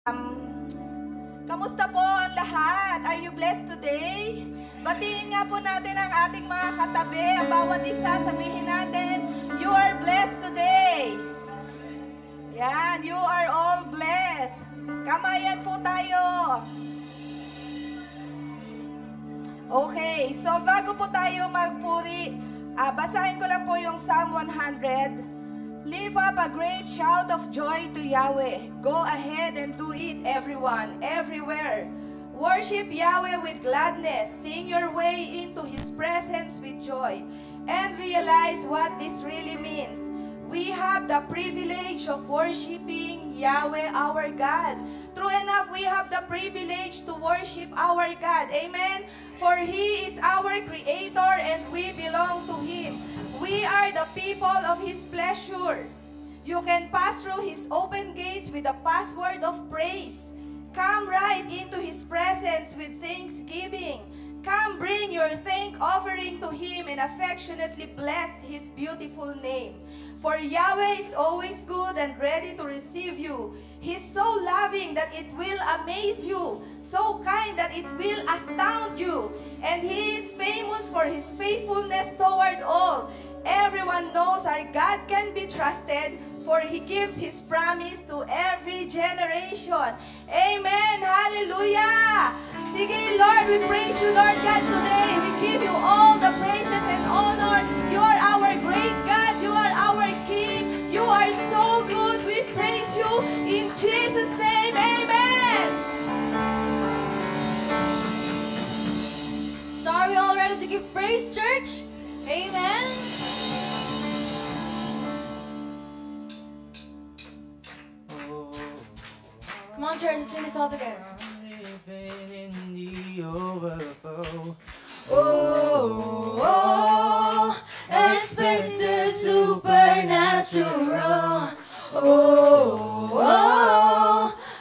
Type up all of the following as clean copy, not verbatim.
Kamusta po ang lahat? Are you blessed today? Batiin nga po natin ang ating mga katabi. Ang bawat isa, sabihin natin, you are blessed today. Yan, you are all blessed. Kamayan po tayo. Okay, so bago po tayo magpuri, basahin ko lang po yung Psalm 100. Lift up a great shout of joy to Yahweh. Go ahead and do it, everyone, everywhere. Worship Yahweh with gladness. Sing your way into His presence with joy. And realize what this really means. We have the privilege of worshiping Yahweh, our God. True enough, we have the privilege to worship our God. Amen? For He is our Creator and we belong to Him. We are the people of His pleasure. You can pass through His open gates with a password of praise. Come right into His presence with thanksgiving. Come bring your thank offering to Him and affectionately bless His beautiful name. For Yahweh is always good and ready to receive you. He's so loving that it will amaze you, so kind that it will astound you. And He is famous for His faithfulness toward all. Everyone knows our God can be trusted, for He gives His promise to every generation. Amen! Hallelujah! Sige, Lord, we praise you, Lord God, today. We give you all the praises and honor. You are our great God. You are our King. You are so good. We praise you in Jesus' name. Amen! So are we all ready to give praise, church? Amen? Come on, church, let's sing this all together. Living in the overflow. Oh, expect the supernatural. Oh,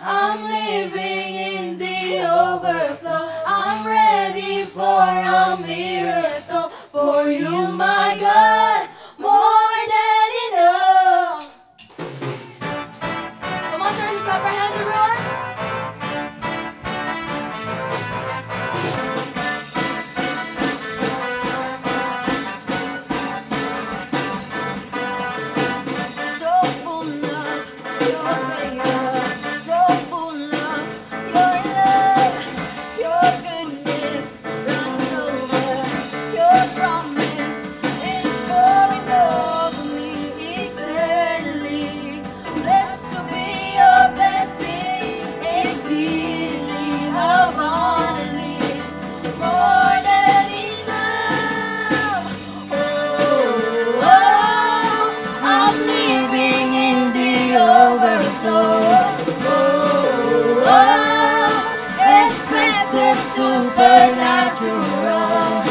I'm living in the overflow. I'm ready for a miracle. For you, my God, more than enough. Come on, church, let's clap our hands, everyone. So full of your favor, so full of your love, your goodness runs over, your promise is pouring over me eternally. Blessed to be your blessing, exceedingly abundantly, more than enough. Oh, I'm living in the overflow. Expect the supernatural.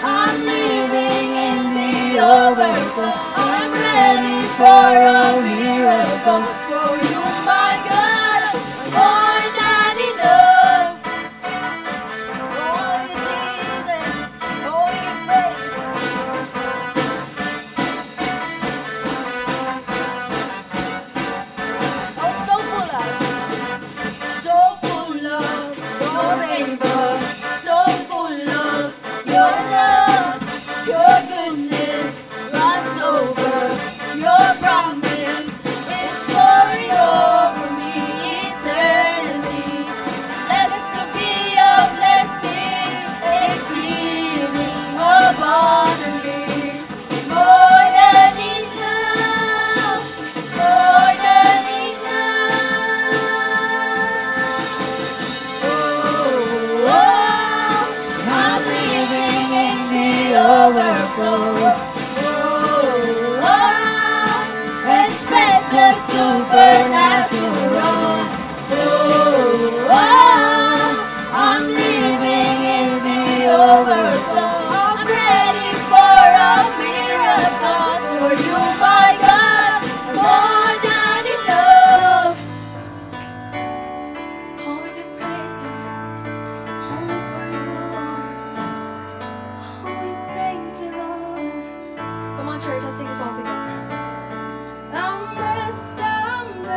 I'm living in the overflow. I'm ready for a miracle. For you, my God, more than enough. Oh, Jesus, oh, we give praise. Oh, so full of your favor, so full of your love, your goodness runs over, your promise is pouring over me eternally. Blessed to be a blessing, exceeding abundantly, more than enough, more than enough. I'm living in the overflow. Expect the supernatural. I'm living in the overflow. I'm ready for a miracle. For you, my God, more than enough. Oh, we give praise you. Only for you, Lord. Oh, we thank you, Lord. Come on, church, let's sing this all together. I'm blessed, I'm blessed.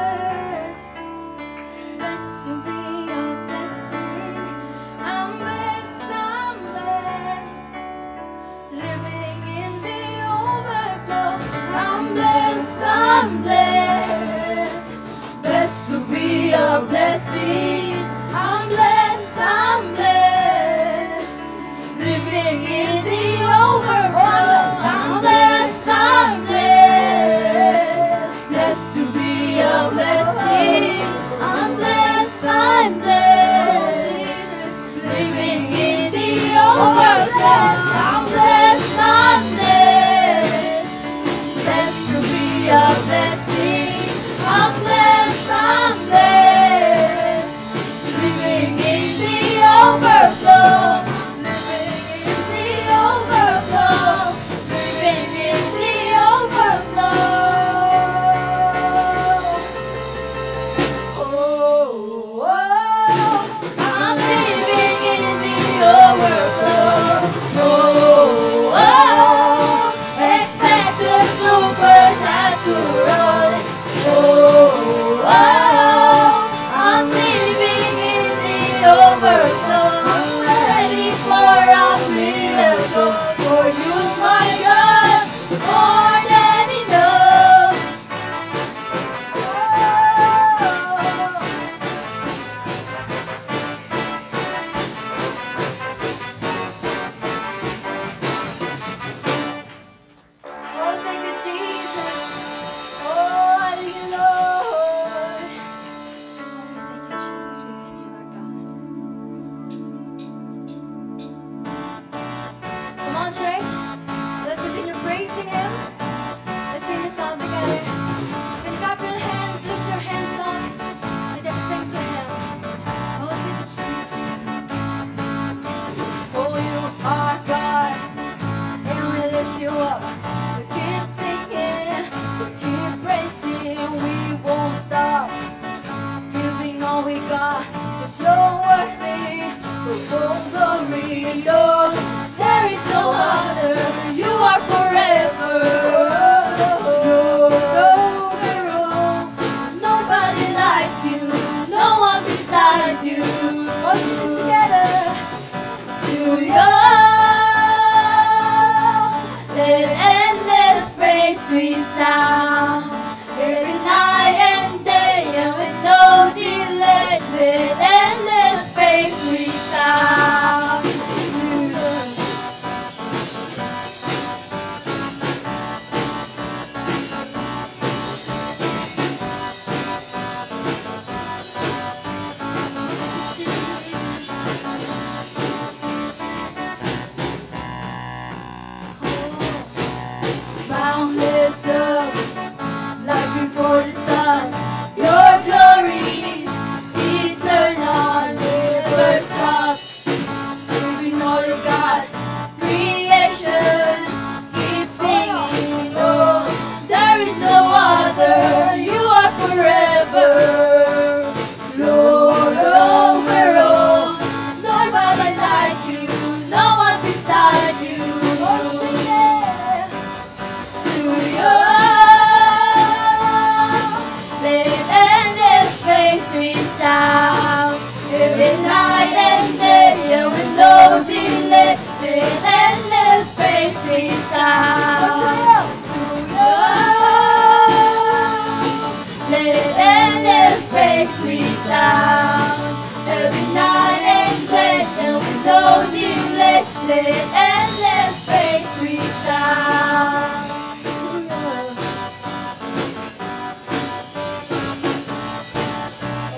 endless praise resound. Every night and day, and with no delay, let endless praise resound.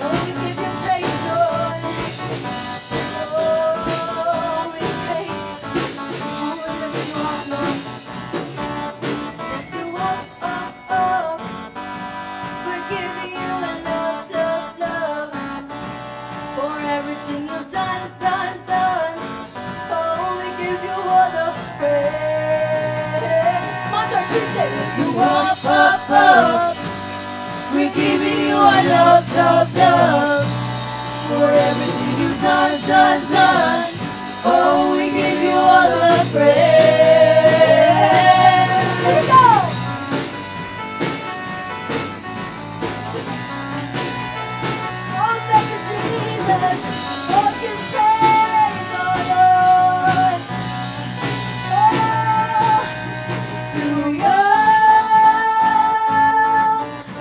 Oh, we give you praise, Lord. Oh, we praise. Oh, we lift you up, Lord. Lift you up, up, up. We're giving you a love, love, love for everything you've done, done, done. Oh, we give you all the praise. Come on, church, we say, lift you up, up, up. We're giving you our love, love, love for everything you've done, done, done. Oh, we give you all the praise. Here we go. Oh, thank you, Jesus. Oh, give praise, oh Lord. Oh, to you.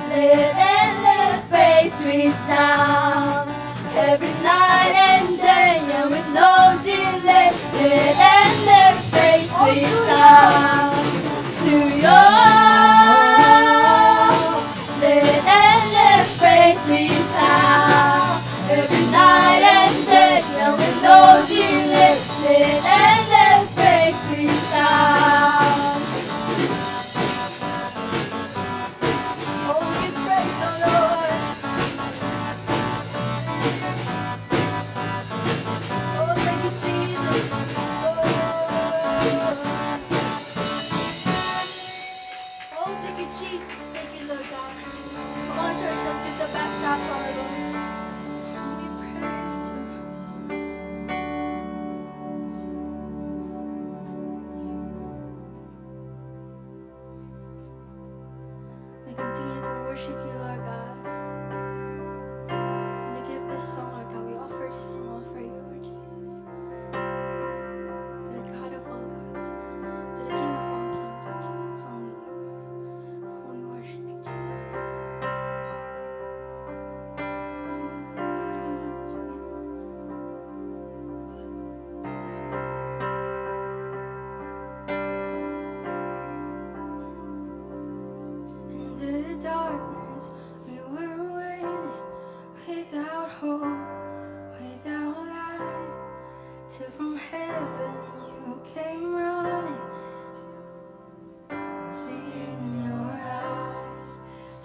Let endless praise resound. Every night and day, and with no delay, let endless praise resound. To you. Let endless praise resound. Every night and day, and with no delay, let endless praise resound. Oh, we give praise, oh Lord. Oh, thank you, Jesus. Oh, thank you, Jesus. Thank you, Lord God. Come on, church, let's give the best clap to our Lord. We praise you. We continue to worship you, Lord God. And we give this song, Lord God. We offer this song all for you, Lord Jesus. To the God of all gods, to the King of all kings, Lord Jesus. It's only you. Oh, we worship you, Jesus. In the darkness, we were waiting, without hope, without light, till from heaven you came running, seeing your eyes,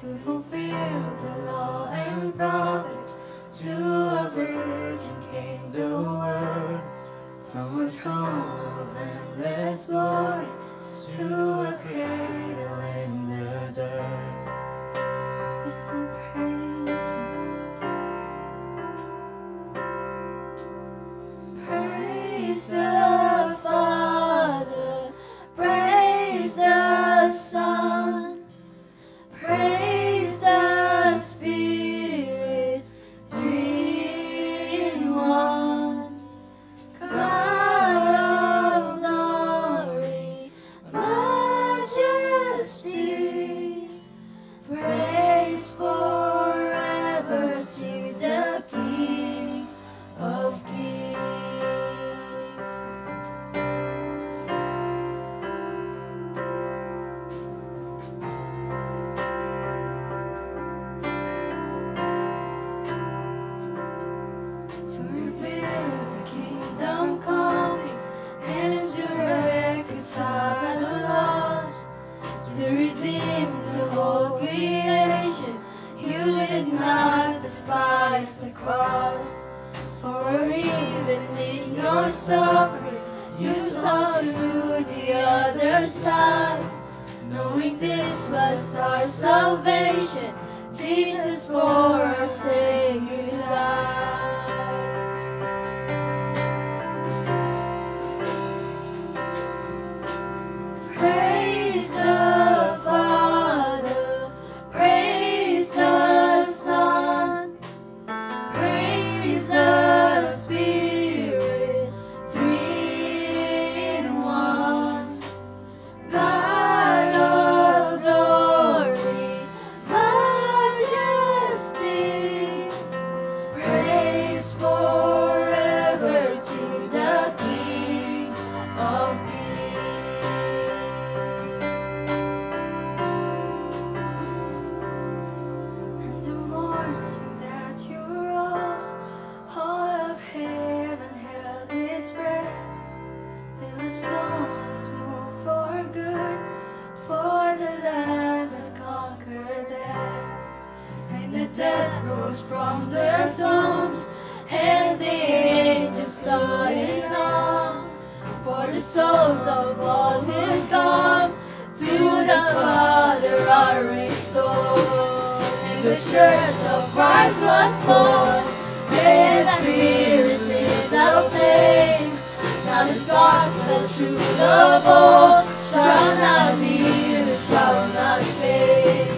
to fulfill the law and prophets. To a virgin came the word, from a throne of endless glory, to a cradle in the dirt. We sing praise you. Praise the Father, praise the Son, praise the Spirit, three in one. God of glory, majesty, praise forever to the King of Kings. To reveal the kingdom coming, and to reconcile the lost, to redeem the whole creation. You did not despise the cross, for even in your suffering, you saw to the other side, knowing this was our salvation. Jesus, for our sake, you died. Praise the Father, praise the Son, praise the Spirit, three in one. God of glory, majesty. The dead rose from their tombs, and the angels stood in awe. For the souls of all who come to the Father are restored. And the Church of Christ was born, and the Spirit without flame. Now this gospel true of all shall not be, shall not fade.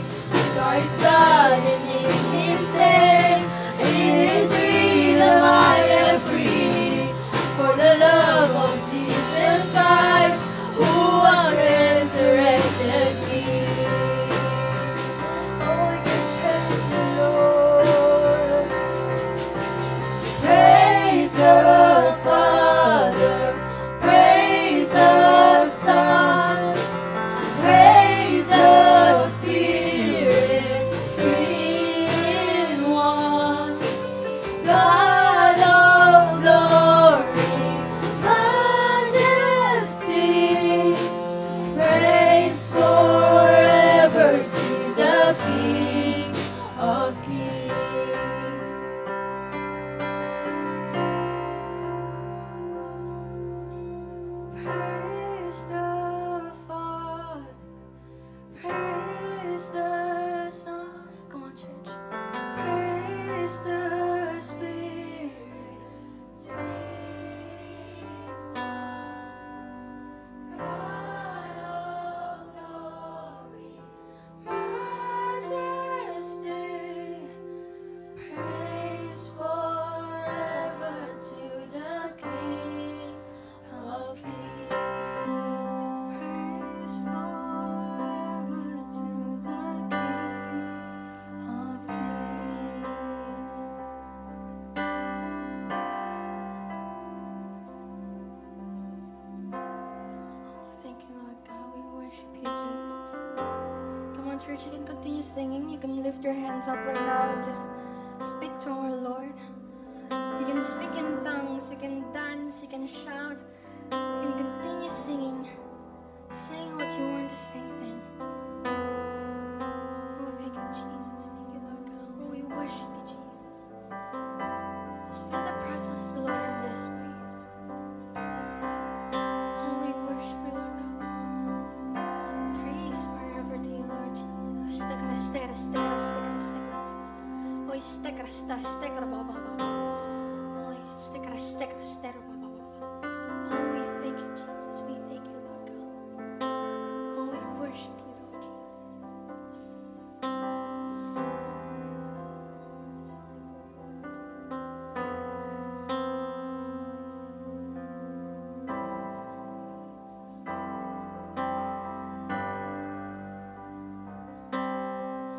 For His blood and in His name, in His freedom I am free. For the love of Jesus Christ, who was resurrected me. Oh, we give praise the Lord. Praise the Father, praise the Son, praise the Spirit, three in one. God of glory, majesty, praise forever to the King of Kings. Praise the Father, praise the Son. Come on, church. Praise the Spirit. God of glory, majesty, praise forever to the King of Kings. Praise forever to the King of Kings. Oh, thank you, Lord God. We worship you, Jesus. Come on, church, you can continue singing. You can lift your hands up right now and just speak to our Lord. You can speak in tongues, you can dance, you can shout, you can continue singing. Sing what you want to say then. Oh, thank you, Jesus. Thank you, Lord God. Oh, we worship you, Jesus. Just feel the presence of the Lord in this place. Oh, we worship you, Lord God. Praise forever to you, Lord Jesus. Oh, we thank you, Jesus. We thank you, Lord God. Oh, we worship you, Lord Jesus.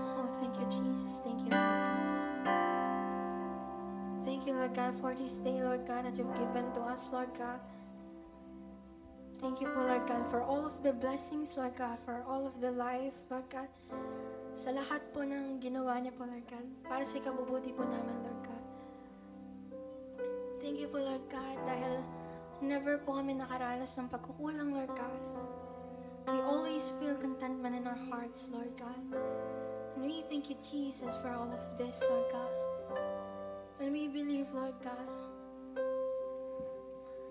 Oh, thank you, Jesus. Thank you, Lord God. Thank you, Lord God, for this day, Lord God, that you've given to us, Lord God. Thank you po, Lord God, for all of the blessings, Lord God, for all of the life, Lord God. Sa lahat po ng ginawa niyo po, Lord God, para sa ikabubuti po namin, Lord God. Thank you po, Lord God, dahil never po kami nakaranas ng pagkukulang, Lord God. We always feel contentment in our hearts, Lord God. And we thank you, Jesus, for all of this, Lord God. And we believe, Lord God,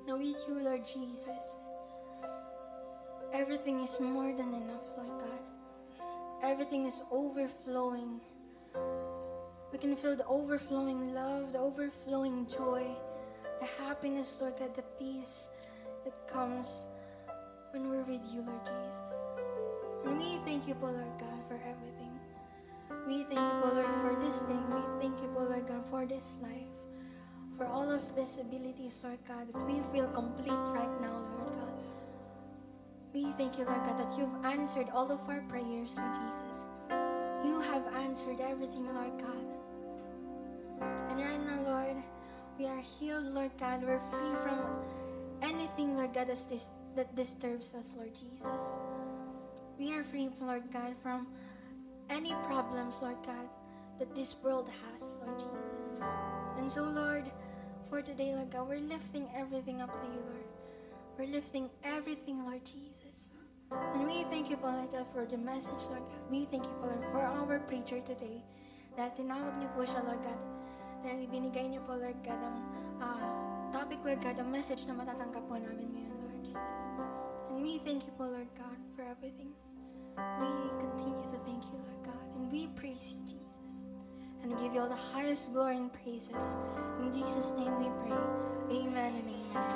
na with you, Lord Jesus, everything is more than enough, Lord God. Everything is overflowing. We can feel the overflowing love, the overflowing joy, the happiness, Lord God, the peace that comes when we're with you, Lord Jesus. And we thank you, po, Lord God, for everything. We thank you, po, Lord, for this day. We thank you, po, Lord God, for this life, for all of these abilities, Lord God, that we feel complete right now, Lord God. We thank you, Lord God, that you've answered all of our prayers, Lord Jesus. You have answered everything, Lord God. And right now, Lord, we are healed, Lord God. We're free from anything, Lord God, that disturbs us, Lord Jesus. We are free, Lord God, from any problems, Lord God, that this world has, Lord Jesus. And so, Lord, for today, Lord God, we're lifting everything up to you, Lord. We're lifting everything, Lord Jesus. And we thank you, Lord God, for the message, Lord God. We thank you, Lord, for our preacher today, Dahil tinawag niyo po siya, Lord God. Dahil ibinigay niyo po, Lord God, ang topic, Lord God, ang message na matatanggap po namin ngayon, Lord Jesus. And we thank you po, Lord God, for everything. We continue to thank you, Lord God. And we praise you, Jesus. And we give you all the highest glory and praises. In Jesus' name we pray. Amen and amen.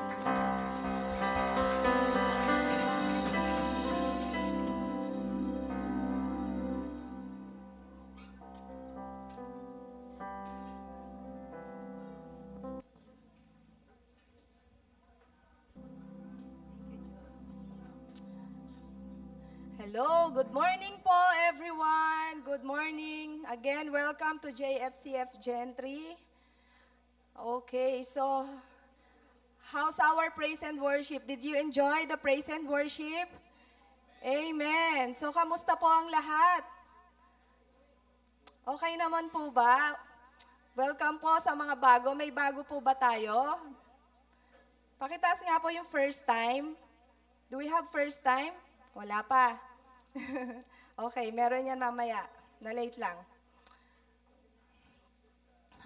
Hello, good morning po everyone. Good morning. Again, welcome to JFCF Gentry. Okay, so how's our praise and worship? Did you enjoy the praise and worship? Amen. So kamusta po ang lahat? Okay naman po ba? Welcome po sa mga bago. May bago po ba tayo? Pakitaas nga po yung first time. Do we have first time? Wala pa. Okay, meron yan mamaya. Na-late lang.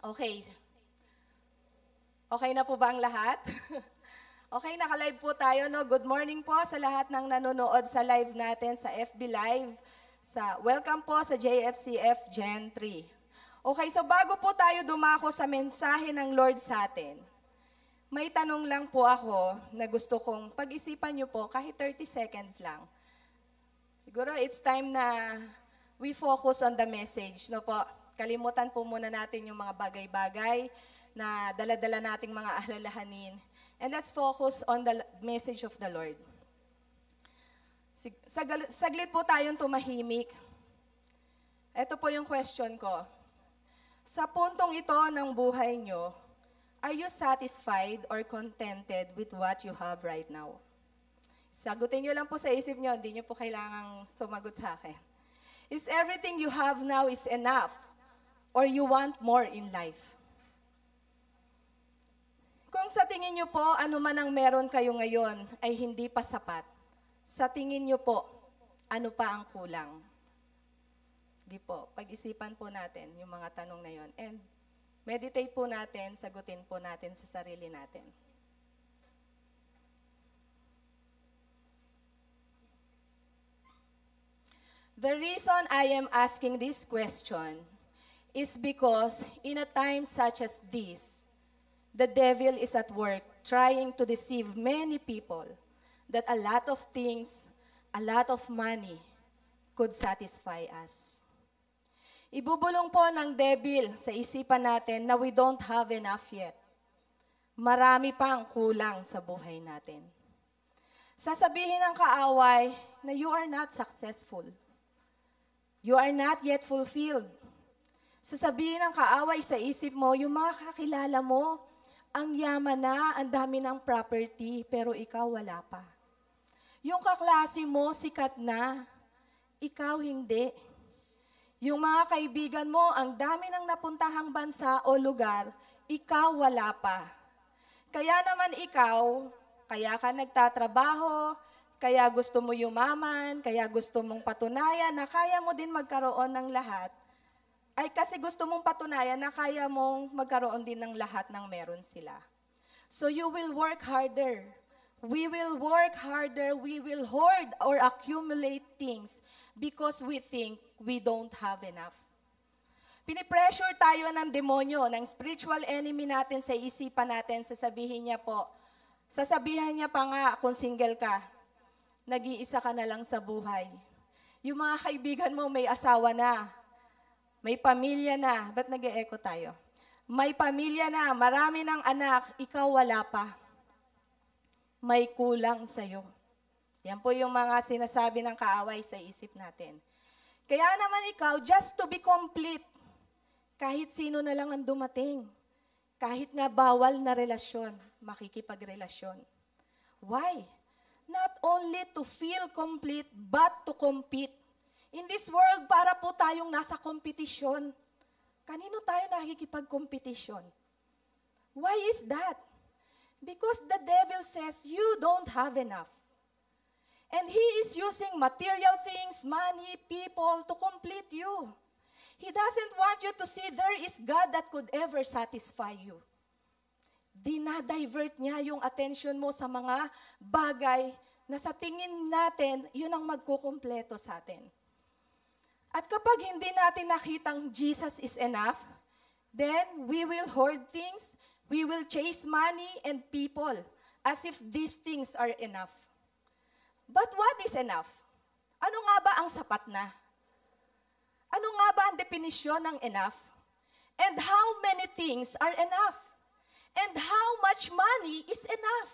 Okay. Okay na po ba ang lahat? Okay, naka-live po tayo, no? Good morning po sa lahat ng nanonood sa live natin, sa FB Live. Welcome po sa JFCF Gen 3. Okay, so bago po tayo dumako sa mensahe ng Lord sa atin, may tanong lang po ako na gusto kong pag-isipan nyo po kahit 30 seconds lang. Siguro it's time na we focus on the message, no po? Kalimutan po muna natin yung mga bagay-bagay na dala-dala nating mga alalahanin. And let's focus on the message of the Lord. Saglit po tayong tumahimik. Ito po yung question ko. Sa puntong ito ng buhay nyo, are you satisfied or contented with what you have right now? Sagutin nyo lang po sa isip nyo, hindi nyo po kailangang sumagot sa akin. Is everything you have now is enough? Or you want more in life? Kung sa tingin nyo po, ano man ang meron kayo ngayon ay hindi pa sapat, sa tingin nyo po, ano pa ang kulang? Di po, pag-isipan po natin yung mga tanong na yon. And meditate po natin, sagutin po natin sa sarili natin. The reason I am asking this question is because in a time such as this, the devil is at work trying to deceive many people that a lot of things, a lot of money could satisfy us. Ibubulong po ng devil sa isipan natin na we don't have enough yet. Marami pa ang kulang sa buhay natin. Sasabihin ng kaaway na you are not successful. You are not yet fulfilled. Sasabihin ng kaaway sa isip mo, yung mga kakilala mo, ang yaman na, ang dami ng property, pero ikaw wala pa. Yung kaklase mo, sikat na, ikaw hindi. Yung mga kaibigan mo, ang dami ng napuntahang bansa o lugar, ikaw wala pa. Kaya naman ikaw, kaya ka nagtatrabaho, kaya gusto mo yumaman, kaya gusto mong patunayan na kaya mo din magkaroon ng lahat, ay kasi gusto mong patunayan na kaya mong magkaroon din ng lahat ng meron sila. So you will work harder. We will work harder. We will hoard or accumulate things because we think we don't have enough. Pinipressure tayo ng demonyo, ng spiritual enemy natin sa isipan natin, sasabihin niya pa nga kung single ka, nag-iisa ka na lang sa buhay. Yung mga kaibigan mo may asawa na, may pamilya na. Ba't nag-e-echo tayo? May pamilya na, marami ng anak, ikaw wala pa. May kulang sa'yo. Yan po yung mga sinasabi ng kaaway sa isip natin. Kaya naman ikaw, just to be complete, kahit sino na lang ang dumating, kahit nga bawal na relasyon, makikipagrelasyon. Why? Not only to feel complete, but to compete. In this world, para po tayong nasa kompetisyon. Kanino tayo nakikipagkompetisyon? Why is that? Because the devil says you don't have enough. And he is using material things, money, people to complete you. He doesn't want you to see there is God that could ever satisfy you. Dinadivert niya yung attention mo sa mga bagay na sa tingin natin, yun ang magkukumpleto sa atin. At kapag hindi natin nakitang Jesus is enough, then we will hoard things, we will chase money and people as if these things are enough. But what is enough? Ano nga ba ang sapat na? Ano nga ba ang definisyon ng enough? And how many things are enough? And how much money is enough?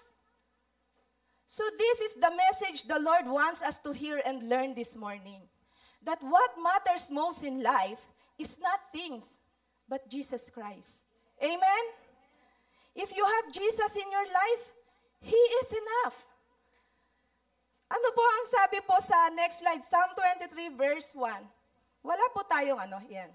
So this is the message the Lord wants us to hear and learn this morning. That what matters most in life is not things, but Jesus Christ. Amen? If you have Jesus in your life, He is enough. Ano po ang sabi po sa next slide? Psalm 23 verse 1. Wala po tayong yan.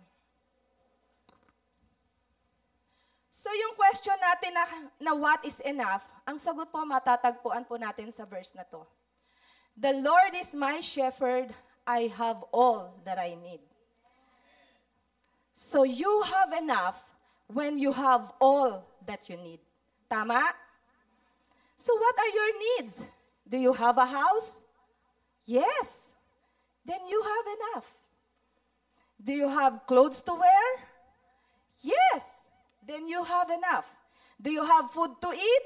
So yung question natin na what is enough, ang sagot po matatagpuan po natin sa verse na to. The Lord is my shepherd, I have all that I need. So you have enough when you have all that you need. Tama? So what are your needs? Do you have a house? Yes. Then you have enough. Do you have clothes to wear? Yes. Then you have enough. Do you have food to eat?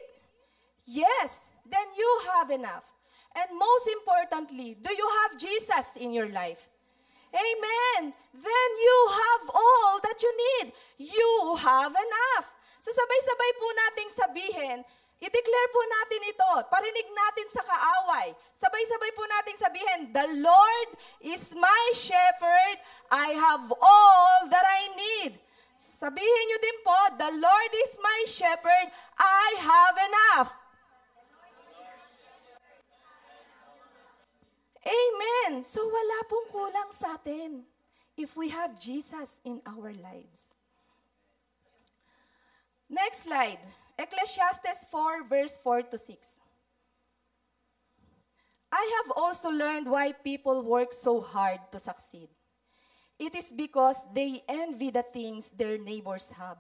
Yes. Then you have enough. And most importantly, do you have Jesus in your life? Amen. Then you have all that you need. You have enough. So sabay-sabay po nating sabihin, i-declare po natin ito, parinig natin sa kaaway. Sabay-sabay po nating sabihin, the Lord is my shepherd, I have all that I need. Sabihin nyo din po, the Lord is my shepherd, I have enough. Amen. So wala pong kulang sa atin if we have Jesus in our lives. Next slide. Ecclesiastes 4 verse 4 to 6. I have also learned why people work so hard to succeed. It is because they envy the things their neighbors have.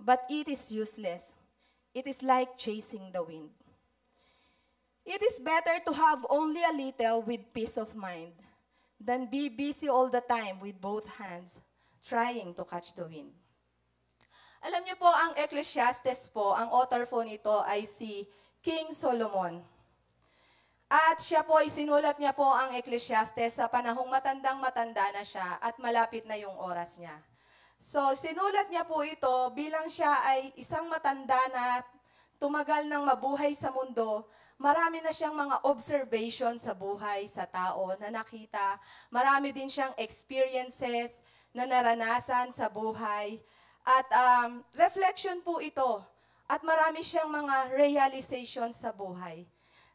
But it is useless. It is like chasing the wind. It is better to have only a little with peace of mind than be busy all the time with both hands trying to catch the wind. Alam niyo po, ang Ecclesiastes po, ang author po nito ay si King Solomon. At siya po, isinulat niya po ang Ecclesiastes sa panahong matandang-matanda na siya at malapit na yung oras niya. So, sinulat niya po ito bilang siya ay isang matanda na tumagal ng mabuhay sa mundo. Marami na siyang mga observation sa buhay, sa tao na nakita. Marami din siyang experiences na naranasan sa buhay. At reflection po ito. At marami siyang mga realizations sa buhay.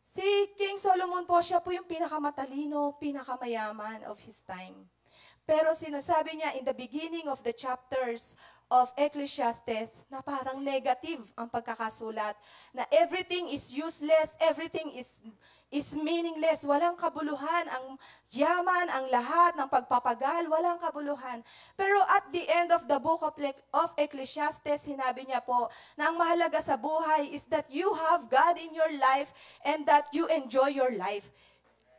Si King Solomon po, siya po yung pinakamatalino, pinakamayaman of his time. Pero sinasabi niya in the beginning of the chapters of Ecclesiastes na parang negative ang pagkakasulat, na everything is useless, everything is meaningless, walang kabuluhan, ang yaman, ang lahat ng pagpapagal, walang kabuluhan. Pero at the end of the book of Ecclesiastes, sinabi niya po na ang mahalaga sa buhay is that you have God in your life and that you enjoy your life.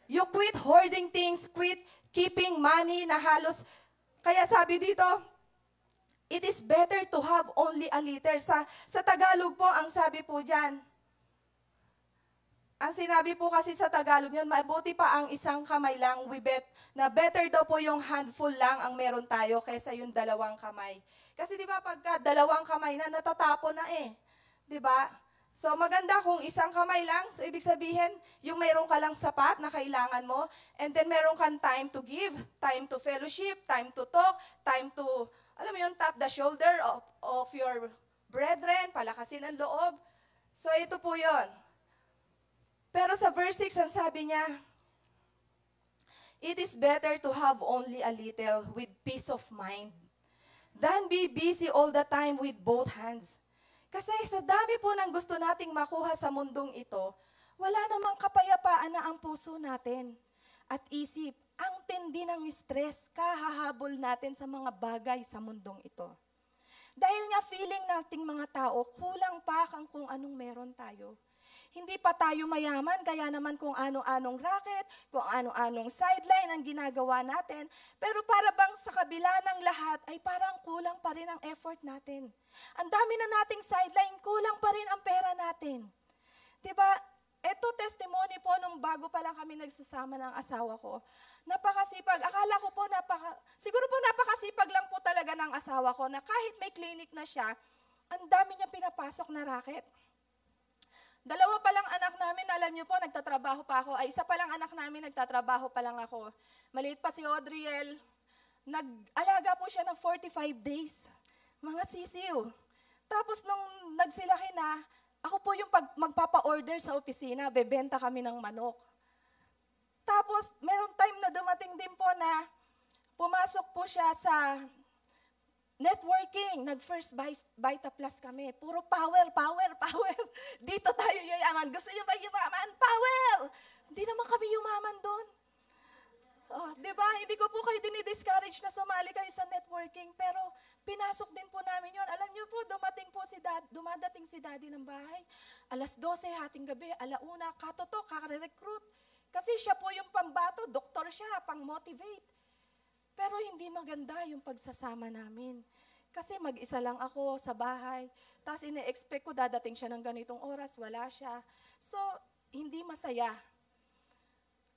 You quit hoarding things, quit keeping money na halos, kaya sabi dito, it is better to have only a little. Sa Tagalog po, ang sabi po dyan, ang sinabi po kasi sa Tagalog yun, mabuti pa ang isang kamay lang, na better daw po yung handful lang ang meron tayo kaysa yung dalawang kamay. Kasi di ba pagka dalawang kamay na, natatapon na eh. Di ba? So maganda kung isang kamay lang, so ibig sabihin, yung meron ka lang sapat na kailangan mo, and then meron kang time to give, time to fellowship, time to talk, time to, alam mo yun, tap the shoulder of your brethren, palakasin ang loob. So ito po yun. Pero sa verse 6, ang sabi niya, it is better to have only a little with peace of mind than be busy all the time with both hands. Kasi sa dami po ng gusto nating makuha sa mundong ito, wala namang kapayapaan na ang puso natin at isip. Ang tindi ng stress, kahahabol natin sa mga bagay sa mundong ito. Dahil nga feeling nating mga tao, kulang pa kung anong meron tayo. Hindi pa tayo mayaman, kaya naman kung ano-anong racket, kung ano-anong sideline ang ginagawa natin. Pero para bang sa kabila ng lahat ay parang kulang pa rin ang effort natin. Ang dami na nating sideline, kulang pa rin ang pera natin. Diba? Ito testimony po nung bago pa lang kami nagsasama ng asawa ko. Napakasipag. Akala ko po siguro po napakasipag lang po talaga ng asawa ko na kahit may clinic na siya, ang dami niya pinapasok na racket. Dalawa pa lang anak namin, alam niyo po, nagtatrabaho pa ako. Isa pa lang anak namin, nagtatrabaho pa lang ako. Maliit pa si Audriel. Nag-alaga po siya ng 45 days. Mga sisiw. Tapos nung nagsilaki na, ako po yung magpapa-order sa opisina, bebenta kami ng manok. Tapos, merong time na dumating din po na pumasok po siya sa networking. Nag-first Vita Plus kami. Puro power. Dito tayo yayaman. Gusto niyo ba yumaman? Power! Hindi naman kami yumaman doon. Oh, di ba? Hindi ko po kayo dinidiscourage na sumali kayo sa networking, pero pinasok din po namin yon. Alam niyo po, dumadating si daddy ng bahay, 12:00 hating gabi, 1:00, katoto, kare-recruit. Kasi siya po yung pambato, doktor siya, pang-motivate. Pero hindi maganda yung pagsasama namin. Kasi mag-isa lang ako sa bahay, tapos ine-expect ko dadating siya ng ganitong oras, wala siya. So, hindi masaya.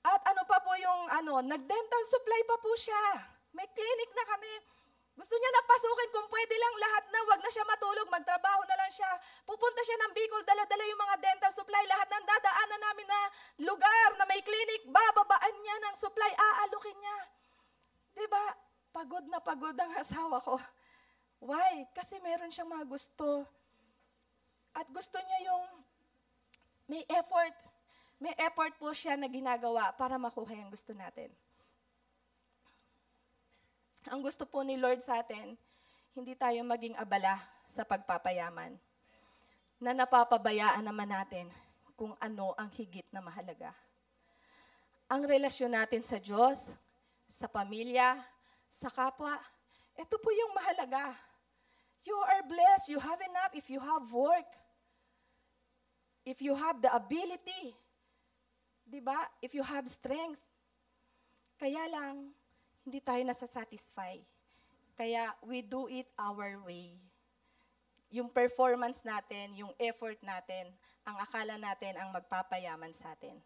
At ano pa po yung nag-dental supply pa po siya. May clinic na kami. Gusto niya na pasukin kung pwede lang lahat na, wag na siya matulog, magtrabaho na lang siya. Pupunta siya ng Bicol, dala-dala yung mga dental supply, lahat ng dadaanan namin na lugar na may clinic, bababaan niya ng supply, aalukin niya. Diba? Pagod na pagod ang asawa ko. Why? Kasi meron siyang mga gusto. At gusto niya yung may effort. May effort po siya na ginagawa para makuha yung gusto natin. Ang gusto po ni Lord sa atin, hindi tayo maging abala sa pagpapayaman. Na napapabayaan naman natin kung ano ang higit na mahalaga. Ang relasyon natin sa Diyos, sa pamilya, sa kapwa, ito po yung mahalaga. You are blessed, you have enough if you have work. If you have the ability. Diba? If you have strength. Kaya lang, hindi tayo nasasatisfy. Kaya we do it our way. Yung performance natin, yung effort natin, ang akala natin ang magpapayaman sa atin.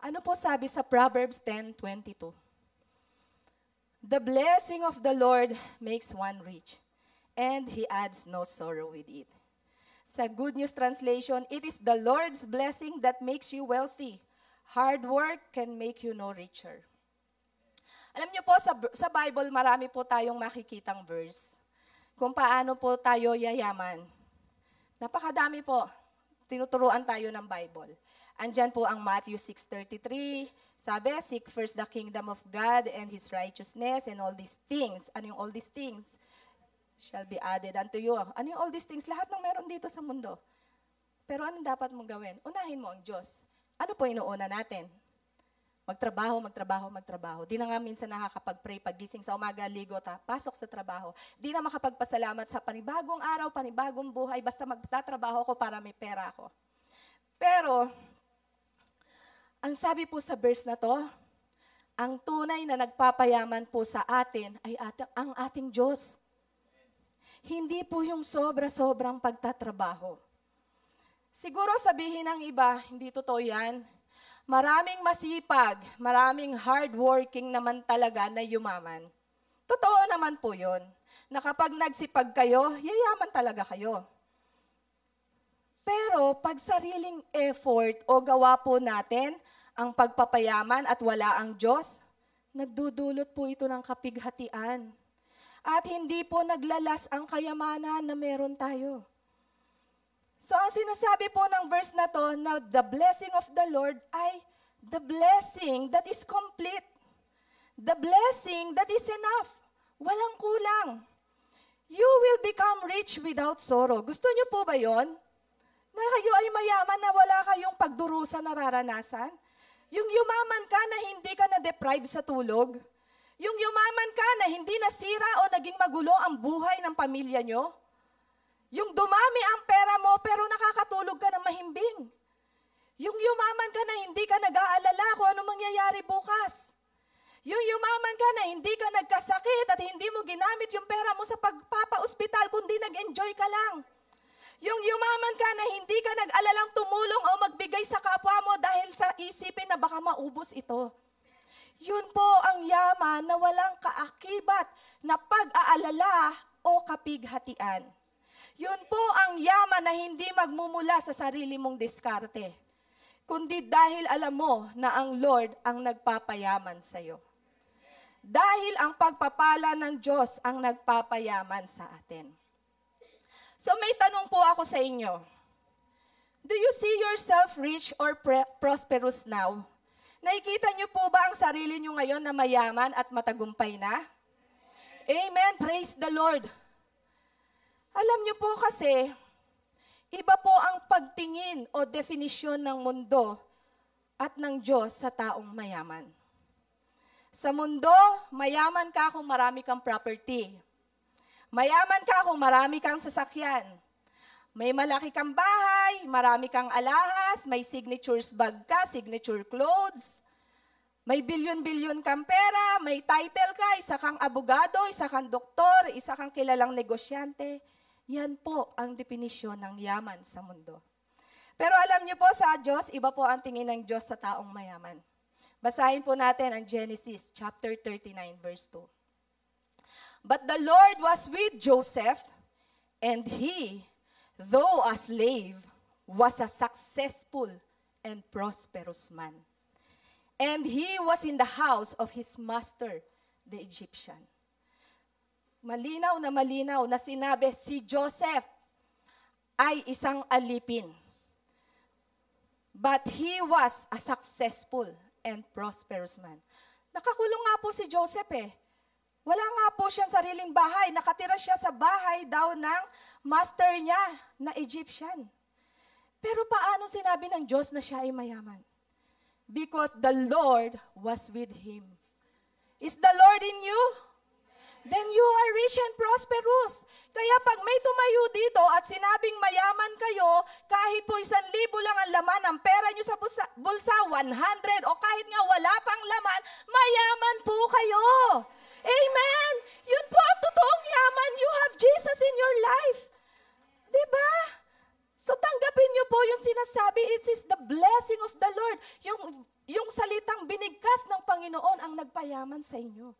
Ano po sabi sa Proverbs 10:22? The blessing of the Lord makes one rich, and He adds no sorrow with it. Sa Good News Translation, it is the Lord's blessing that makes you wealthy. Hard work can make you no richer. Alam niyo po, sa Bible, marami po tayong makikitang verse kung paano po tayo yayaman. Napakadami po. Tinuturuan tayo ng Bible. Andyan po ang Matthew 6:33. Sabi, seek first the kingdom of God and His righteousness and all these things. Ano yung all these things? Shall be added unto you. Ano yung all these things? Lahat ng meron dito sa mundo. Pero anong dapat mong gawin? Unahin mo ang Diyos. Ano po inuuna natin? Magtrabaho. Di na nga minsan nakakapag-pray paggising sa umaga, ligo, pasok sa trabaho. Di na makapagpasalamat sa panibagong araw, panibagong buhay, basta magtatrabaho ko para may pera ako. Pero, ang sabi po sa verse na to, ang tunay na nagpapayaman po sa atin ay ang ating Diyos. Hindi po yung sobra-sobrang pagtatrabaho. Siguro sabihin ng iba, hindi totoo yan. Maraming masipag, maraming hardworking naman talaga na yumaman. Totoo naman po yun, na kapag nagsipag kayo, yayaman talaga kayo. Pero pag sariling effort o gawa po natin ang pagpapayaman at wala ang Diyos, nagdudulot po ito ng kapighatian. At hindi po naglalas ang kayamanan na meron tayo. So ang sinasabi po ng verse na to, na the blessing of the Lord ay the blessing that is complete. The blessing that is enough. Walang kulang. You will become rich without sorrow. Gusto niyo po ba yon? Na kayo ay mayaman na wala kayong pagdurusa nararanasan? Yung yumaman ka na hindi ka na-deprive sa tulog? Yung yumaman ka na hindi nasira o naging magulo ang buhay ng pamilya nyo? Yung dumami ang pera mo pero nakakatulog ka ng mahimbing? Yung yumaman ka na hindi ka nag-aalala kung ano mangyayari bukas? Yung yumaman ka na hindi ka nagkasakit at hindi mo ginamit yung pera mo sa pagpapa-ospital kundi nag-enjoy ka lang? Yung yumaman ka na hindi ka nag-alalang tumulong o magbigay sa kapwa mo dahil sa isipin na baka maubos ito? Yun po ang yaman na walang kaakibat na pag-aalala o kapighatian. Yun po ang yaman na hindi magmumula sa sarili mong diskarte, kundi dahil alam mo na ang Lord ang nagpapayaman sa iyo. Dahil ang pagpapala ng Diyos ang nagpapayaman sa atin. So may tanong po ako sa inyo. Do you see yourself rich or prosperous now? Nakikita niyo po ba ang sarili niyo ngayon na mayaman at matagumpay na? Amen. Praise the Lord. Alam niyo po kasi, iba po ang pagtingin o definisyon ng mundo at ng Diyos sa taong mayaman. Sa mundo, mayaman ka kung marami kang property. Mayaman ka kung marami kang sasakyan. May malaki kang bahay, marami kang alahas, may signatures bag ka, signature clothes. May bilyon-bilyon kang pera, may title ka, isa kang abogado, isa kang doktor, isa kang kilalang negosyante. Yan po ang definisyon ng yaman sa mundo. Pero alam niyo po sa Diyos, iba po ang tingin ng Diyos sa taong mayaman. Basahin po natin ang Genesis chapter 39 verse 2. But the Lord was with Joseph, and he, though a slave, was a successful and prosperous man. And he was in the house of his master, the Egyptian. Malinaw na sinabi si Joseph ay isang alipin. But he was a successful and prosperous man. Nakakulong nga po si Joseph eh. Wala nga po siyang sariling bahay. Nakatira siya sa bahay daw ng master niya na Egyptian. Pero paano sinabi ng Diyos na siya ay mayaman? Because the Lord was with him. Is the Lord in you? Then you are rich and prosperous. Kaya pag may tumayo dito at sinabing mayaman kayo, kahit po 1,000 lang ang laman ng pera nyo sa bulsa, 100, o kahit nga wala pang laman, mayaman po kayo. Amen! Yun po ang totoong yaman. You have Jesus in your life. Diba? So tanggapin nyo po yung sinasabi, it is the blessing of the Lord. Yung salitang binigkas ng Panginoon ang nagpayaman sa inyo.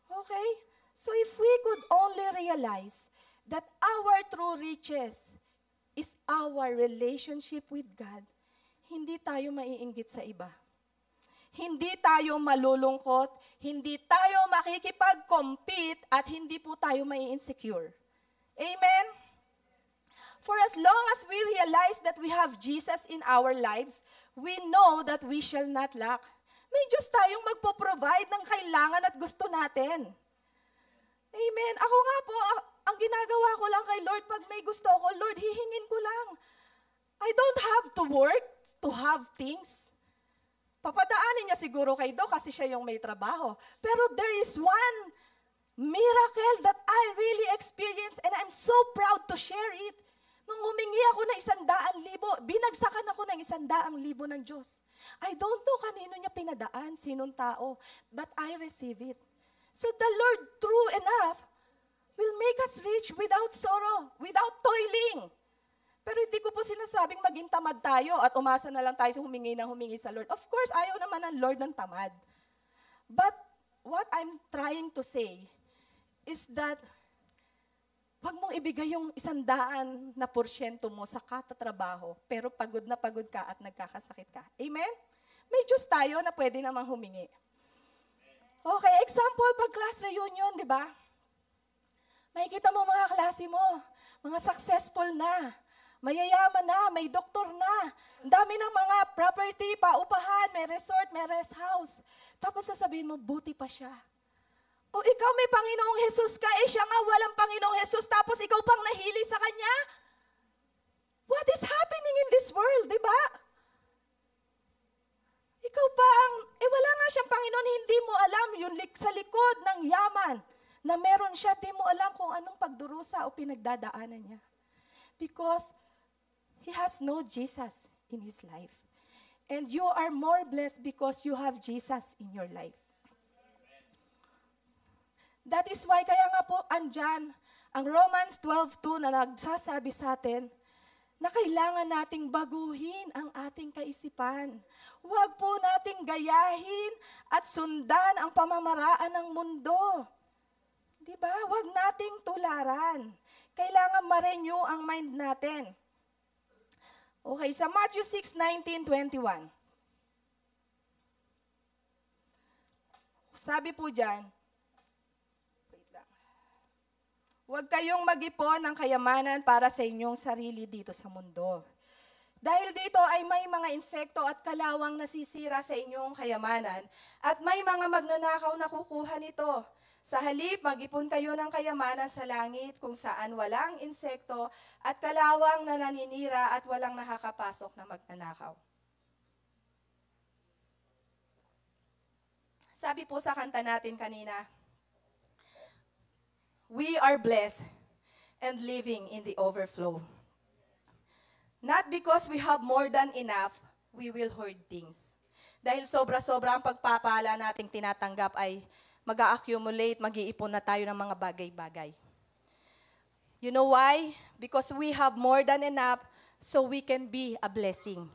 Okay? So if we could only realize that our true riches is our relationship with God, hindi tayo maiinggit sa iba. Hindi tayo malulungkot, hindi tayo makikipag-compete, at hindi po tayo mai-insecure. Amen? For as long as we realize that we have Jesus in our lives, we know that we shall not lack. May Diyos tayong magpo-provide ng kailangan at gusto natin. Amen. Ako nga po, ang ginagawa ko lang kay Lord, pag may gusto ko, Lord, hihingin ko lang. I don't have to work to have things. Papadaanin niya siguro kay Do kasi siya yung may trabaho. Pero there is one miracle that I really experienced and I'm so proud to share it. Nung humingi ako ng 100,000, binagsakan ako ng 100,000 ng Diyos. I don't know kanino niya pinadaan, sinong tao, but I receive it. So the Lord, true enough, will make us rich without sorrow, without toiling. Pero hindi ko po sinasabing maging tamad tayo at umasa na lang tayo sa humingi sa Lord. Of course, ayaw naman ng Lord ng tamad. But what I'm trying to say is that wag mong ibigay yung 100% mo sa katatrabaho, pero pagod ka at nagkakasakit ka. Amen? May Diyos tayo na pwede namang humingi. Okay, example, pag class reunion, di ba? Makikita mo mga klase mo, mga successful na, mayayaman na, may doktor na, ang dami ng mga property, paupahan, may resort, may rest house. Tapos sasabihin mo, buti pa siya. O ikaw may Panginoong Jesus ka, siya nga walang Panginoong Jesus, tapos ikaw pang nahili sa Kanya? What is happening in this world, di ba? Ikaw ba wala nga siyang Panginoon, hindi mo alam yung sa likod ng yaman na meron siya, di mo alam kung anong pagdurusa o pinagdadaanan niya. Because he has no Jesus in his life. And you are more blessed because you have Jesus in your life. That is why, kaya nga po, andyan, ang Romans 12:2 na nagsasabi sa atin, na kailangan nating baguhin ang ating kaisipan. Huwag po nating gayahin at sundan ang pamamaraan ng mundo. Diba? Huwag nating tularan. Kailangan ma-renew ang mind natin. Okay, sa Matthew 6:19-21. Sabi po dyan, wait lang. Huwag kayong mag-ipon ng kayamanan para sa inyong sarili dito sa mundo. Dahil dito ay may mga insekto at kalawang nasisira sa inyong kayamanan at may mga magnanakaw na kukuha nito. Sa halip, mag-ipon kayo ng kayamanan sa langit kung saan walang insekto at kalawang na naninira at walang nakakapasok na magnanakaw. Sabi po sa kanta natin kanina, we are blessed and living in the overflow. Not because we have more than enough, we will hoard things. Dahil sobra-sobra ang pagpapala nating tinatanggap ay mag-a-accumulate, mag-iipon na tayo ng mga bagay-bagay. You know why? Because we have more than enough so we can be a blessing.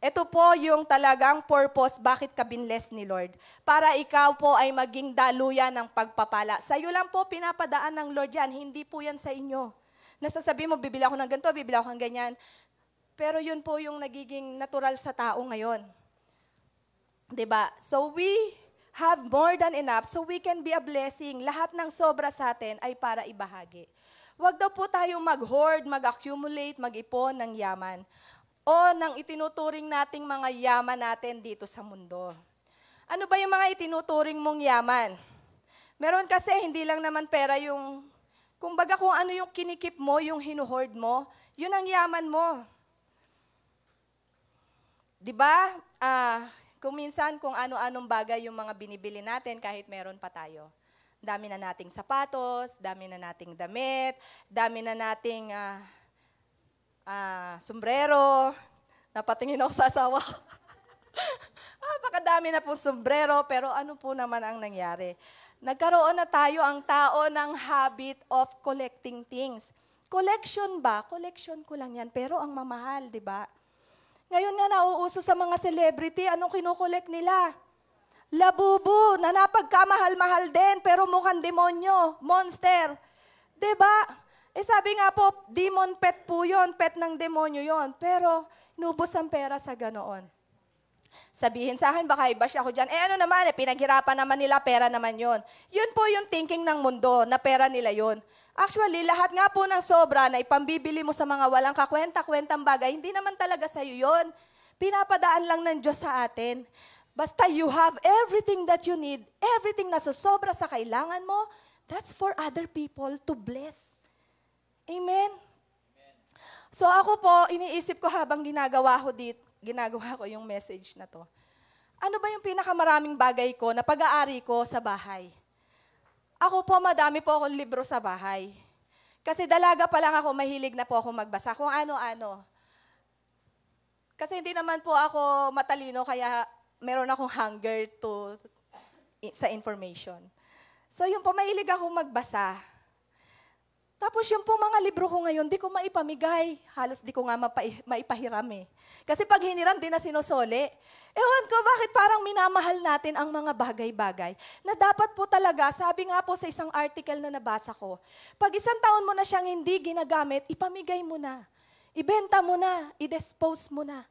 Ito po yung talagang purpose bakit ka binless ni Lord. Para ikaw po ay maging daluyan ng pagpapala. Sa'yo lang po pinapadaan ng Lord yan, hindi po yan sa inyo. Nasasabi mo, bibili ako ng ganito, bibili ako ng ganyan. Pero yun po yung nagiging natural sa tao ngayon. 'Di ba? So we have more than enough so we can be a blessing. Lahat ng sobra sa atin ay para ibahagi. Huwag daw po tayong mag-hoard, mag-accumulate, mag-ipon ng yaman o ng itinuturing nating mga yaman natin dito sa mundo. Ano ba yung mga itinuturing mong yaman? Meron kasi hindi lang naman pera yung, kumbaga kung ano yung kinikip mo, yung hinuhoard mo, yun ang yaman mo. 'Di ba? Kung minsan, kung ano-anong bagay yung mga binibili natin kahit meron pa tayo. Dami na nating sapatos, dami na nating damit, dami na nating sombrero. Napatingin ako sa asawa ko. Napakadami na pong sombrero, pero ano po naman ang nangyari? Nagkaroon na tayo ang tao ng habit of collecting things. Collection ba? Collection ko lang yan, pero ang mamahal, di ba? Ngayon nga nauuso sa mga celebrity, anong kinokollect nila? Labubu, na napagkamahal-mahal din, pero mukhang demonyo, monster. Diba? Sabi nga po, demon pet po yun, pet ng demonyo yon. Pero, inubos ang pera sa ganoon. Sabihin sa akin, baka i-bash ako dyan, ano naman, pinaghirapan naman nila, pera naman yon. Yun po yung thinking ng mundo, na pera nila yon. Actually, lahat nga po ng sobra na ipambibili mo sa mga walang kakwenta-kwentang bagay, hindi naman talaga sa'yo yun. Pinapadaan lang ng Diyos sa atin. Basta you have everything that you need, everything na susobra sa kailangan mo, that's for other people to bless. Amen? So ako po, iniisip ko habang ginagawa ko yung message na to. Ano ba yung pinakamaraming bagay ko na pag-aari ko sa bahay? Ako po, madami po akong libro sa bahay. Kasi dalaga pa lang ako, mahilig na po ako magbasa kung ano-ano. Kasi hindi naman po ako matalino, kaya meron akong hunger sa information. So yun po, mahilig ako magbasa. Tapos yung po mga libro ko ngayon, di ko maipamigay. Halos di ko nga maipahiram eh. Kasi pag hiniram, di na sinusoli. Ewan ko, bakit parang minamahal natin ang mga bagay-bagay na dapat po talaga, sabi nga po sa isang article na nabasa ko, pag 1 taon mo na siyang hindi ginagamit, ipamigay mo na. Ibenta mo na, i-dispose mo na.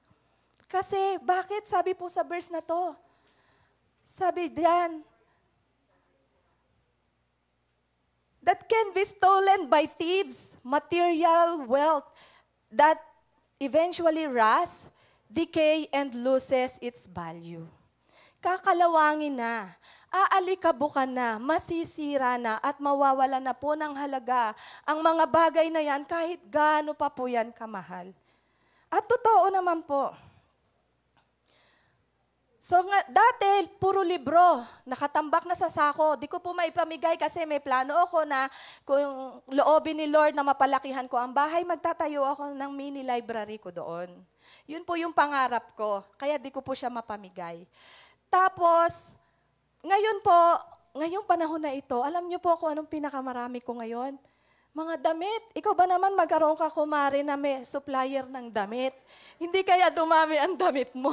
Kasi bakit? Sabi po sa verse na to, sabi diyan, that can be stolen by thieves, material wealth that eventually rusts, decay, and loses its value. Kakalawangin na, aalikabukan na, masisira na, at mawawala na po ng halaga ang mga bagay na yan kahit gaano pa po yan kamahal. At totoo naman po, So nga, dati, puro libro, nakatambak na sa sako. Di ko po maipamigay kasi may plano ako na kung loobin ni Lord na mapalakihan ko ang bahay, magtatayo ako ng mini library ko doon. Yun po yung pangarap ko, kaya di ko po siya mapamigay. Tapos, ngayon po, ngayong panahon na ito, alam niyo po kung anong pinakamarami ko ngayon? Mga damit. Ikaw ba naman magkaroon ka, kumari, na may supplier ng damit? Hindi kaya dumami ang damit mo?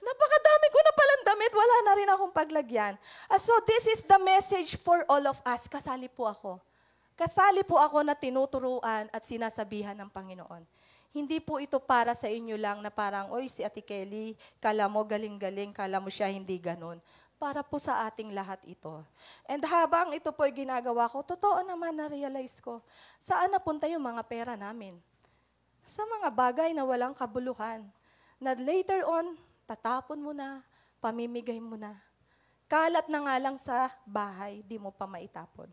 Napakadami ko na palang damit. Wala na rin akong paglagyan. So this is the message for all of us. Kasali po ako. Kasali po ako na tinuturuan at sinasabihan ng Panginoon. Hindi po ito para sa inyo lang na parang, oy, si Ate Kelly, kala mo galing-galing, kala mo siya hindi ganon. Para po sa ating lahat ito. And habang ito po ay ginagawa ko, totoo naman na-realize ko, saan napunta yung mga pera namin? Sa mga bagay na walang kabuluhan, na later on, tatapon mo na, pamimigay mo na. Kalat na nga lang sa bahay, di mo pa maitapon.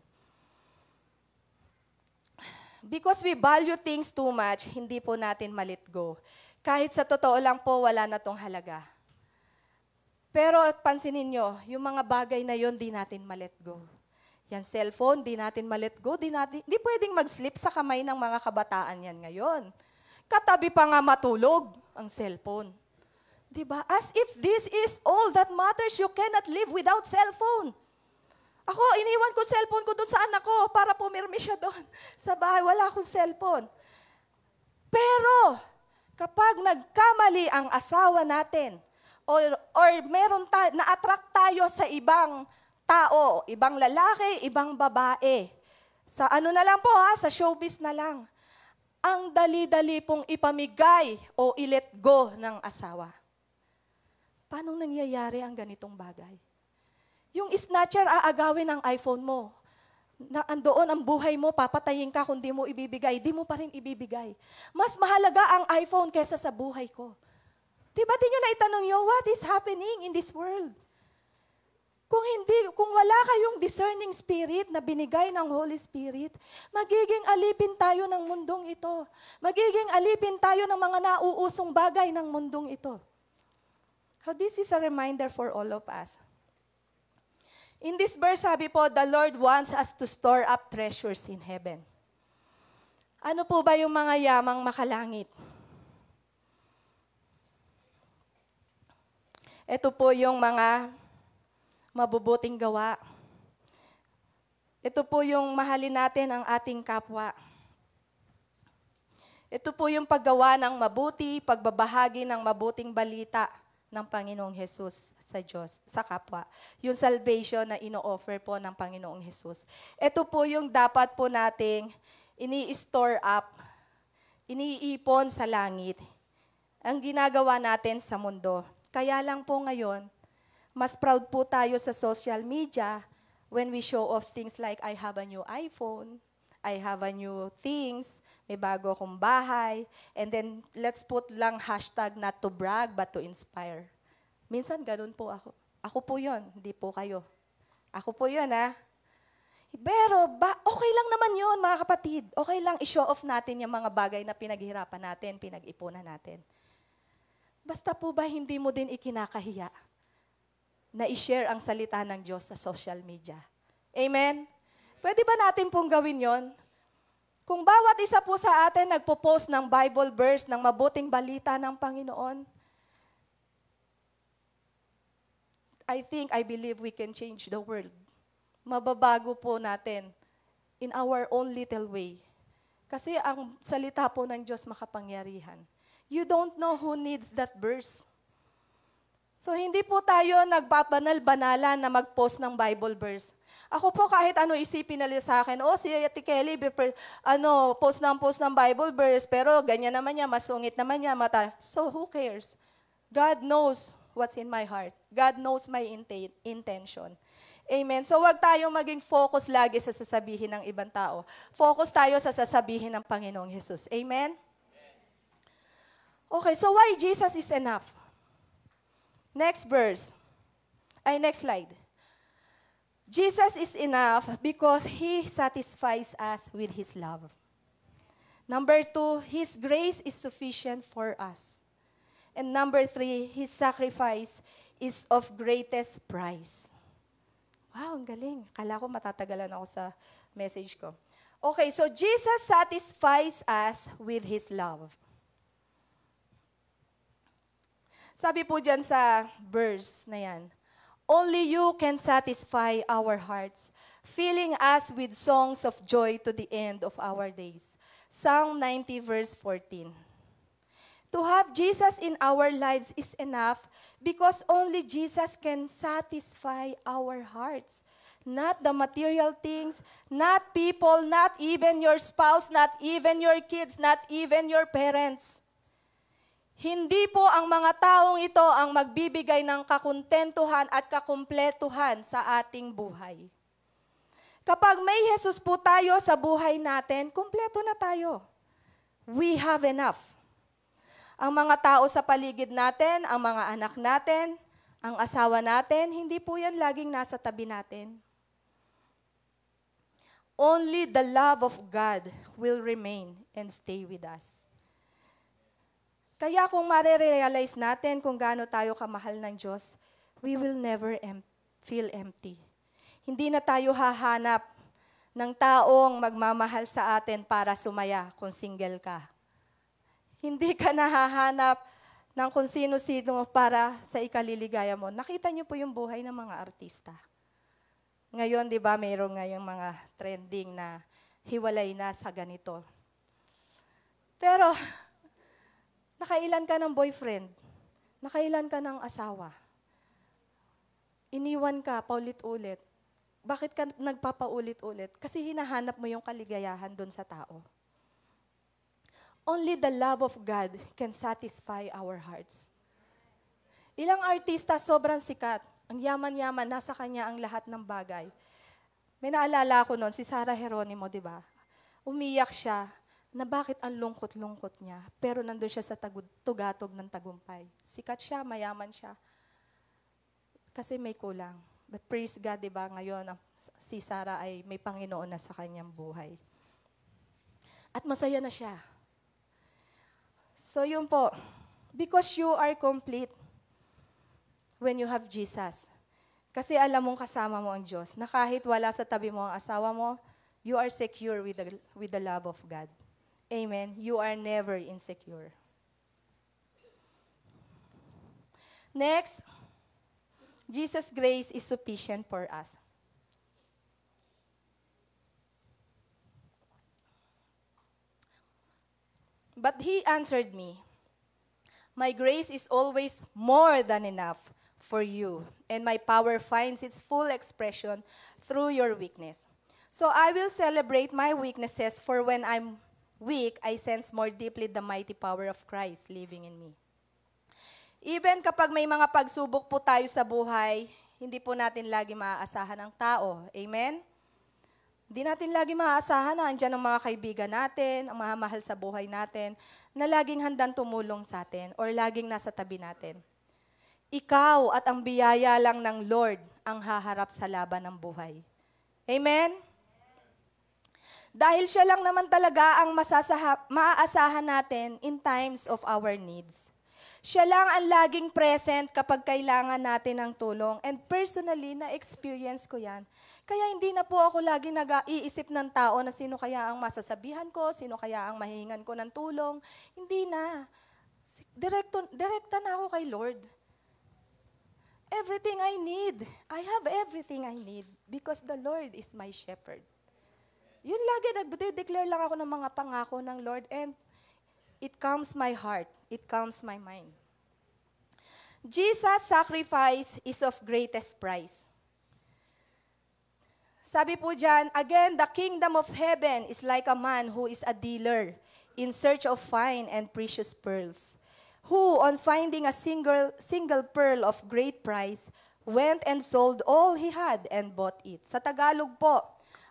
Because we value things too much, hindi po natin ma-let go. Kahit sa totoo lang po, wala na tong halaga. Pero pansinin nyo, yung mga bagay na yon di natin ma-let go. Yan cellphone, di natin ma-let go. Di pwedeng mag-slip sa kamay ng mga kabataan yan ngayon. Katabi pa nga matulog ang cellphone. Diba? As if this is all that matters, you cannot live without cellphone. Ako, iniwan ko cellphone ko doon sa anak ko para pumirmi siya doon. Sa bahay, wala akong cellphone. Pero, kapag nagkamali ang asawa natin, or meron na-attract tayo sa ibang tao, ibang lalaki, ibang babae. Sa ano na lang po sa showbiz na lang. Ang dali-dali pong ipamigay o i-let go ng asawa. Paano nangyayari ang ganitong bagay? Yung snatcher aagawin ang iPhone mo. Na andoon ang buhay mo, papatayin ka kung di mo ibibigay, di mo pa rin ibibigay. Mas mahalaga ang iPhone kesa sa buhay ko. Diba di nyo naitanong nyo, what is happening in this world? Kung wala kayong discerning spirit na binigay ng Holy Spirit, magiging alipin tayo ng mundong ito. Magiging alipin tayo ng mga nauusong bagay ng mundong ito. So this is a reminder for all of us. In this verse, sabi po, the Lord wants us to store up treasures in heaven. Ano po ba yung mga yamang makalangit? Ito po yung mga mabubuting gawa. Ito po yung mahalin natin ang ating kapwa. Ito po yung paggawa ng mabuti, pagbabahagi ng mabuting balita ng Panginoong Hesus sa Diyos, sa kapwa. Yung salvation na ino-offer po ng Panginoong Hesus. Ito po yung dapat po nating ini-store up, iniipon sa langit. Ang ginagawa natin sa mundo. Kaya lang po ngayon, mas proud po tayo sa social media when we show off things like, I have a new iPhone, I have a new things, may bago akong bahay, and then let's put lang hashtag not to brag but to inspire. Minsan ganun po ako. Ako po yun, hindi po kayo. Ako po yun, ha? Pero okay lang naman yun, mga kapatid. Okay lang i-show off natin yung mga bagay na pinaghirapan natin, pinag-ipunan natin. Basta po ba hindi mo din ikinakahiya na i-share ang salita ng Diyos sa social media? Amen? Pwede ba natin pong gawin yon? Kung bawat isa po sa atin nagpo-post ng Bible verse, ng mabuting balita ng Panginoon, I believe we can change the world. Mababago po natin in our own little way. Kasi ang salita po ng Diyos makapangyarihan. You don't know who needs that verse. So hindi po tayo nagbabanal-banalan na mag-post ng Bible verse. Ako po kahit ano isipin nila sa akin, si Ate Kelly, post ng Bible verse, pero ganyan naman niya, masungit naman niya, mata. So who cares? God knows what's in my heart. God knows my intention. Amen. So wag tayong maging focus lagi sa sasabihin ng ibang tao. Focus tayo sa sasabihin ng Panginoong Jesus. Amen? Okay, so why Jesus is enough? Next verse. Next slide. Jesus is enough because He satisfies us with His love. Number 2, His grace is sufficient for us. And number 3, His sacrifice is of greatest price. Wow, ang galing. Kala ko matatagalan ako sa message ko. Okay, so Jesus satisfies us with His love. Sabi po dyan sa verse na yan, only you can satisfy our hearts, filling us with songs of joy to the end of our days. Psalm 90 verse 14. To have Jesus in our lives is enough because only Jesus can satisfy our hearts. Not the material things, not people, not even your spouse, not even your kids, not even your parents. Hindi po ang mga taong ito ang magbibigay ng kakontentuhan at kakumpletuhan sa ating buhay. Kapag may Jesus po tayo sa buhay natin, kumpleto na tayo. We have enough. Ang mga tao sa paligid natin, ang mga anak natin, ang asawa natin, hindi po yan laging nasa tabi natin. Only the love of God will remain and stay with us. Kaya kung marirealize natin kung gaano tayo kamahal ng Diyos, we will never feel empty. Hindi na tayo hahanap ng taong magmamahal sa atin para sumaya kung single ka. Hindi ka nahahanap ng kung sino-sino para sa ikaliligaya mo. Nakita niyo po yung buhay ng mga artista. Ngayon, di ba, mayroong ngayong mga trending na hiwalay na sa ganito. Pero, nakailan ka ng boyfriend? Nakailan ka ng asawa? Iniwan ka paulit-ulit. Bakit ka nagpapaulit-ulit? Kasi hinahanap mo yung kaligayahan doon sa tao. Only the love of God can satisfy our hearts. Ilang artista sobrang sikat. Ang yaman-yaman, nasa kanya ang lahat ng bagay. May naalala ko noon, si Sarah Geronimo, di ba? Umiyak siya na bakit ang lungkot-lungkot niya. Pero nandun siya sa tugatog ng tagumpay. Sikat siya, mayaman siya. Kasi may kulang. But praise God, di ba, ngayon si Sarah ay may Panginoon na sa kanyang buhay. At masaya na siya. So yun po, because you are complete when you have Jesus. Kasi alam mong kasama mo ang Diyos, na kahit wala sa tabi mo ang asawa mo, you are secure with the love of God. Amen. You are never insecure. Next, Jesus' grace is sufficient for us. But He answered me, my grace is always more than enough for you, and my power finds its full expression through your weakness. So I will celebrate my weaknesses, for when I'm weak, I sense more deeply the mighty power of Christ living in me. Even kapag may mga pagsubok po tayo sa buhay, hindi po natin lagi maaasahan ang tao. Amen? Hindi natin lagi maaasahan na andyan ang mga kaibigan natin, ang mga mahal sa buhay natin, na laging handang tumulong sa atin or laging nasa tabi natin. Ikaw at ang biyaya lang ng Lord ang haharap sa laban ng buhay. Amen? Dahil siya lang naman talaga ang maaasahan natin in times of our needs. Siya lang ang laging present kapag kailangan natin ng tulong. And personally, na-experience ko yan. Kaya hindi na po ako lagi nag-iisip ng tao na sino kaya ang masasabihan ko, sino kaya ang mahihingan ko ng tulong. Hindi na. Direkta na ako kay Lord. Everything I need. I have everything I need because the Lord is my shepherd. Yun lagi, nagde-declare lang ako ng mga pangako ng Lord and it calms my heart. It calms my mind. Jesus' sacrifice is of greatest price. Sabi po dyan, again, the kingdom of heaven is like a man who is a dealer in search of fine and precious pearls, who, on finding a single pearl of great price, went and sold all he had and bought it. Sa Tagalog po,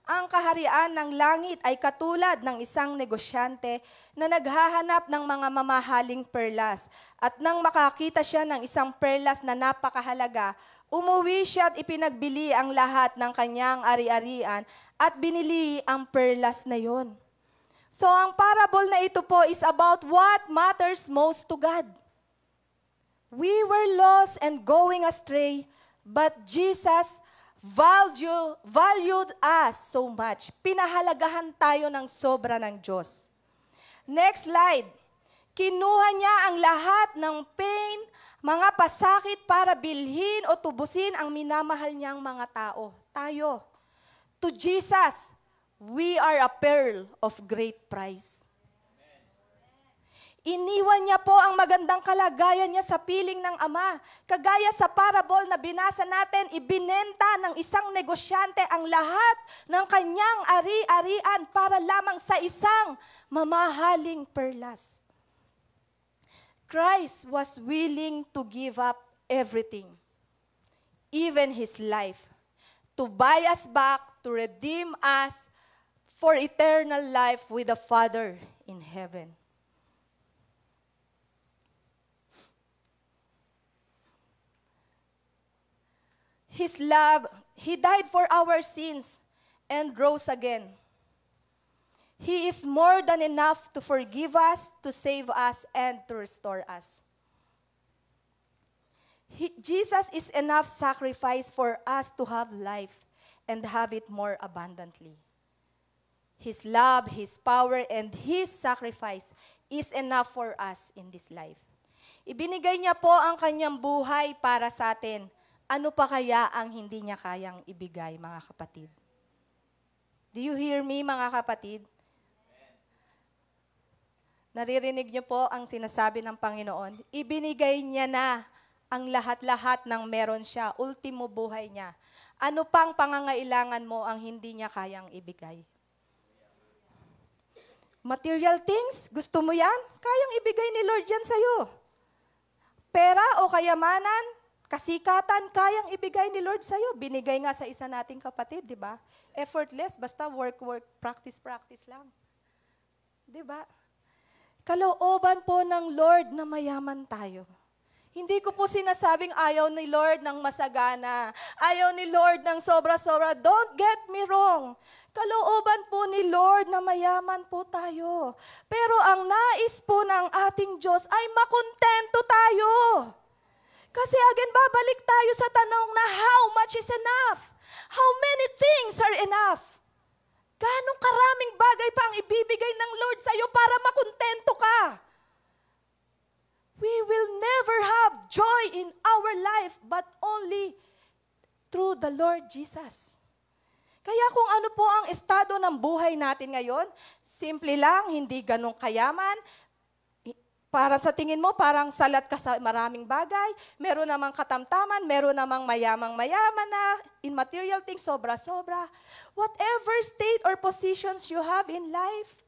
ang kaharian ng langit ay katulad ng isang negosyante na naghahanap ng mga mamahaling perlas. At nang makakita siya ng isang perlas na napakahalaga, umuwi siya at ipinagbili ang lahat ng kanyang ari-arian at binili ang perlas na yon. So ang parable na ito po is about what matters most to God. We were lost and going astray, but Jesus valued us so much. Pinahalagahan tayo ng sobra ng Diyos. Next slide. Kinuha niya ang lahat ng pain, mga pasakit para bilhin o tubusin ang minamahal niyang mga tao. Tayo. To Jesus, we are a pearl of great price. Iniwan niya po ang magandang kalagayan niya sa piling ng Ama. Kagaya sa parable na binasa natin, ibinenta ng isang negosyante ang lahat ng kanyang ari-arian para lamang sa isang mamahaling perlas. Christ was willing to give up everything, even His life, to buy us back, to redeem us for eternal life with the Father in heaven. His love, He died for our sins and rose again. He is more than enough to forgive us, to save us, and to restore us. Jesus is enough sacrifice for us to have life and have it more abundantly. His love, His power, and His sacrifice is enough for us in this life. Ibinigay niya po ang kanyang buhay para sa atin. Ano pa kaya ang hindi niya kayang ibigay, mga kapatid? Do you hear me, mga kapatid? Naririnig niyo po ang sinasabi ng Panginoon. Ibinigay niya na ang lahat-lahat ng meron siya, ultimo buhay niya. Ano pang pangangailangan mo ang hindi niya kayang ibigay? Material things, gusto mo yan? Kayang ibigay ni Lord yan sa'yo. Pera o kayamanan, kasikatan, kayang ibigay ni Lord sa'yo. Binigay nga sa isa nating kapatid, di ba? Effortless, basta work, practice lang. Di ba? Kalooban po ng Lord na mayaman tayo. Hindi ko po sinasabing ayaw ni Lord ng masagana. Ayaw ni Lord ng sobra-sobra. Don't get me wrong. Kalooban po ni Lord na mayaman po tayo. Pero ang nais po ng ating Diyos ay makontento tayo. Kasi again, babalik tayo sa tanong na how much is enough? How many things are enough? Ganong karaming bagay pa ang ibibigay ng Lord sa iyo para makontento ka? We will never have joy in our life but only through the Lord Jesus. Kaya kung ano po ang estado ng buhay natin ngayon, simple lang, hindi ganong kayaman. Para sa tingin mo, parang salat ka sa maraming bagay. Meron namang katamtaman, meron namang mayamang-mayaman na in material things, sobra-sobra. Whatever state or positions you have in life,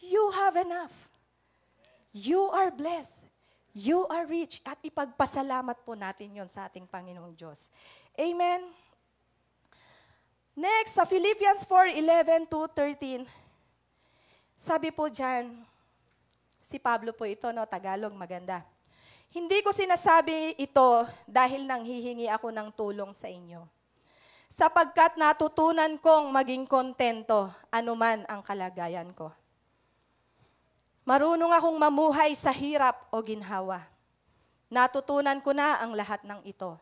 you have enough. You are blessed. You are rich. At ipagpasalamat po natin yon sa ating Panginoong Diyos. Amen. Next, sa Philippians 4:11-13, sabi po dyan, si Pablo po ito, no, Tagalog, maganda. Hindi ko sinasabi ito dahil nanghihingi ako ng tulong sa inyo. Sapagkat natutunan kong maging kontento anuman ang kalagayan ko. Marunong akong mamuhay sa hirap o ginhawa. Natutunan ko na ang lahat ng ito.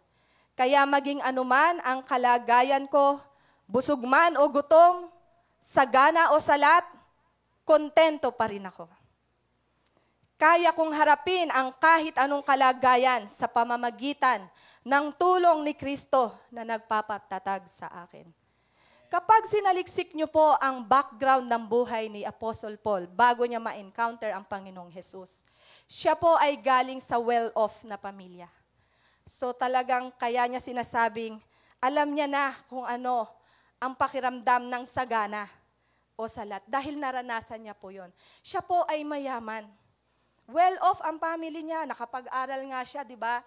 Kaya maging anuman ang kalagayan ko, busog man o gutom, sagana o salat, kontento pa rin ako. Kaya kong harapin ang kahit anong kalagayan sa pamamagitan ng tulong ni Kristo na nagpapatatag sa akin. Kapag sinaliksik niyo po ang background ng buhay ni Apostle Paul bago niya ma-encounter ang Panginoong Jesus, siya po ay galing sa well-off na pamilya. So talagang kaya niya sinasabing, alam niya na kung ano ang pakiramdam ng sagana o salat dahil naranasan niya po yon. Siya po ay mayaman. Well-off ang family niya, nakapag-aral nga siya, di ba?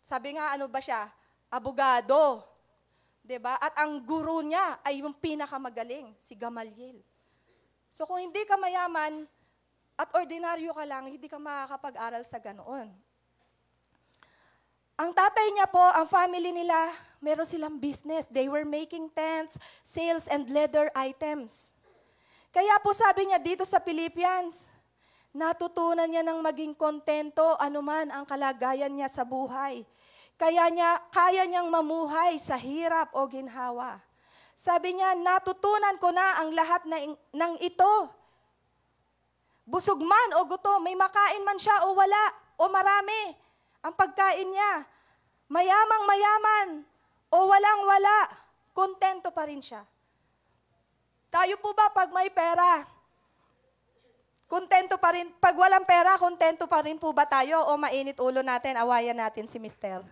Sabi nga, ano ba siya? Abogado. Di ba? At ang guru niya ay yung pinakamagaling, si Gamaliel. So kung hindi ka mayaman at ordinaryo ka lang, hindi ka makakapag-aral sa ganoon. Ang tatay niya po, ang family nila, meron silang business. They were making tents, sails, and leather items. Kaya po sabi niya dito sa Philippians, Natutunan niya ng maging kontento anuman ang kalagayan niya sa buhay. Kaya niyang mamuhay sa hirap o ginhawa. Sabi niya, natutunan ko na ang lahat ng ito. Busog man o gutom, may makain man siya o wala, o marami ang pagkain niya. Mayamang mayaman o walang wala, kontento pa rin siya. Tayo po ba pag may pera, kontento pa rin? Pag walang pera, kontento pa rin po ba tayo? O mainit ulo natin, awayan natin si Mister?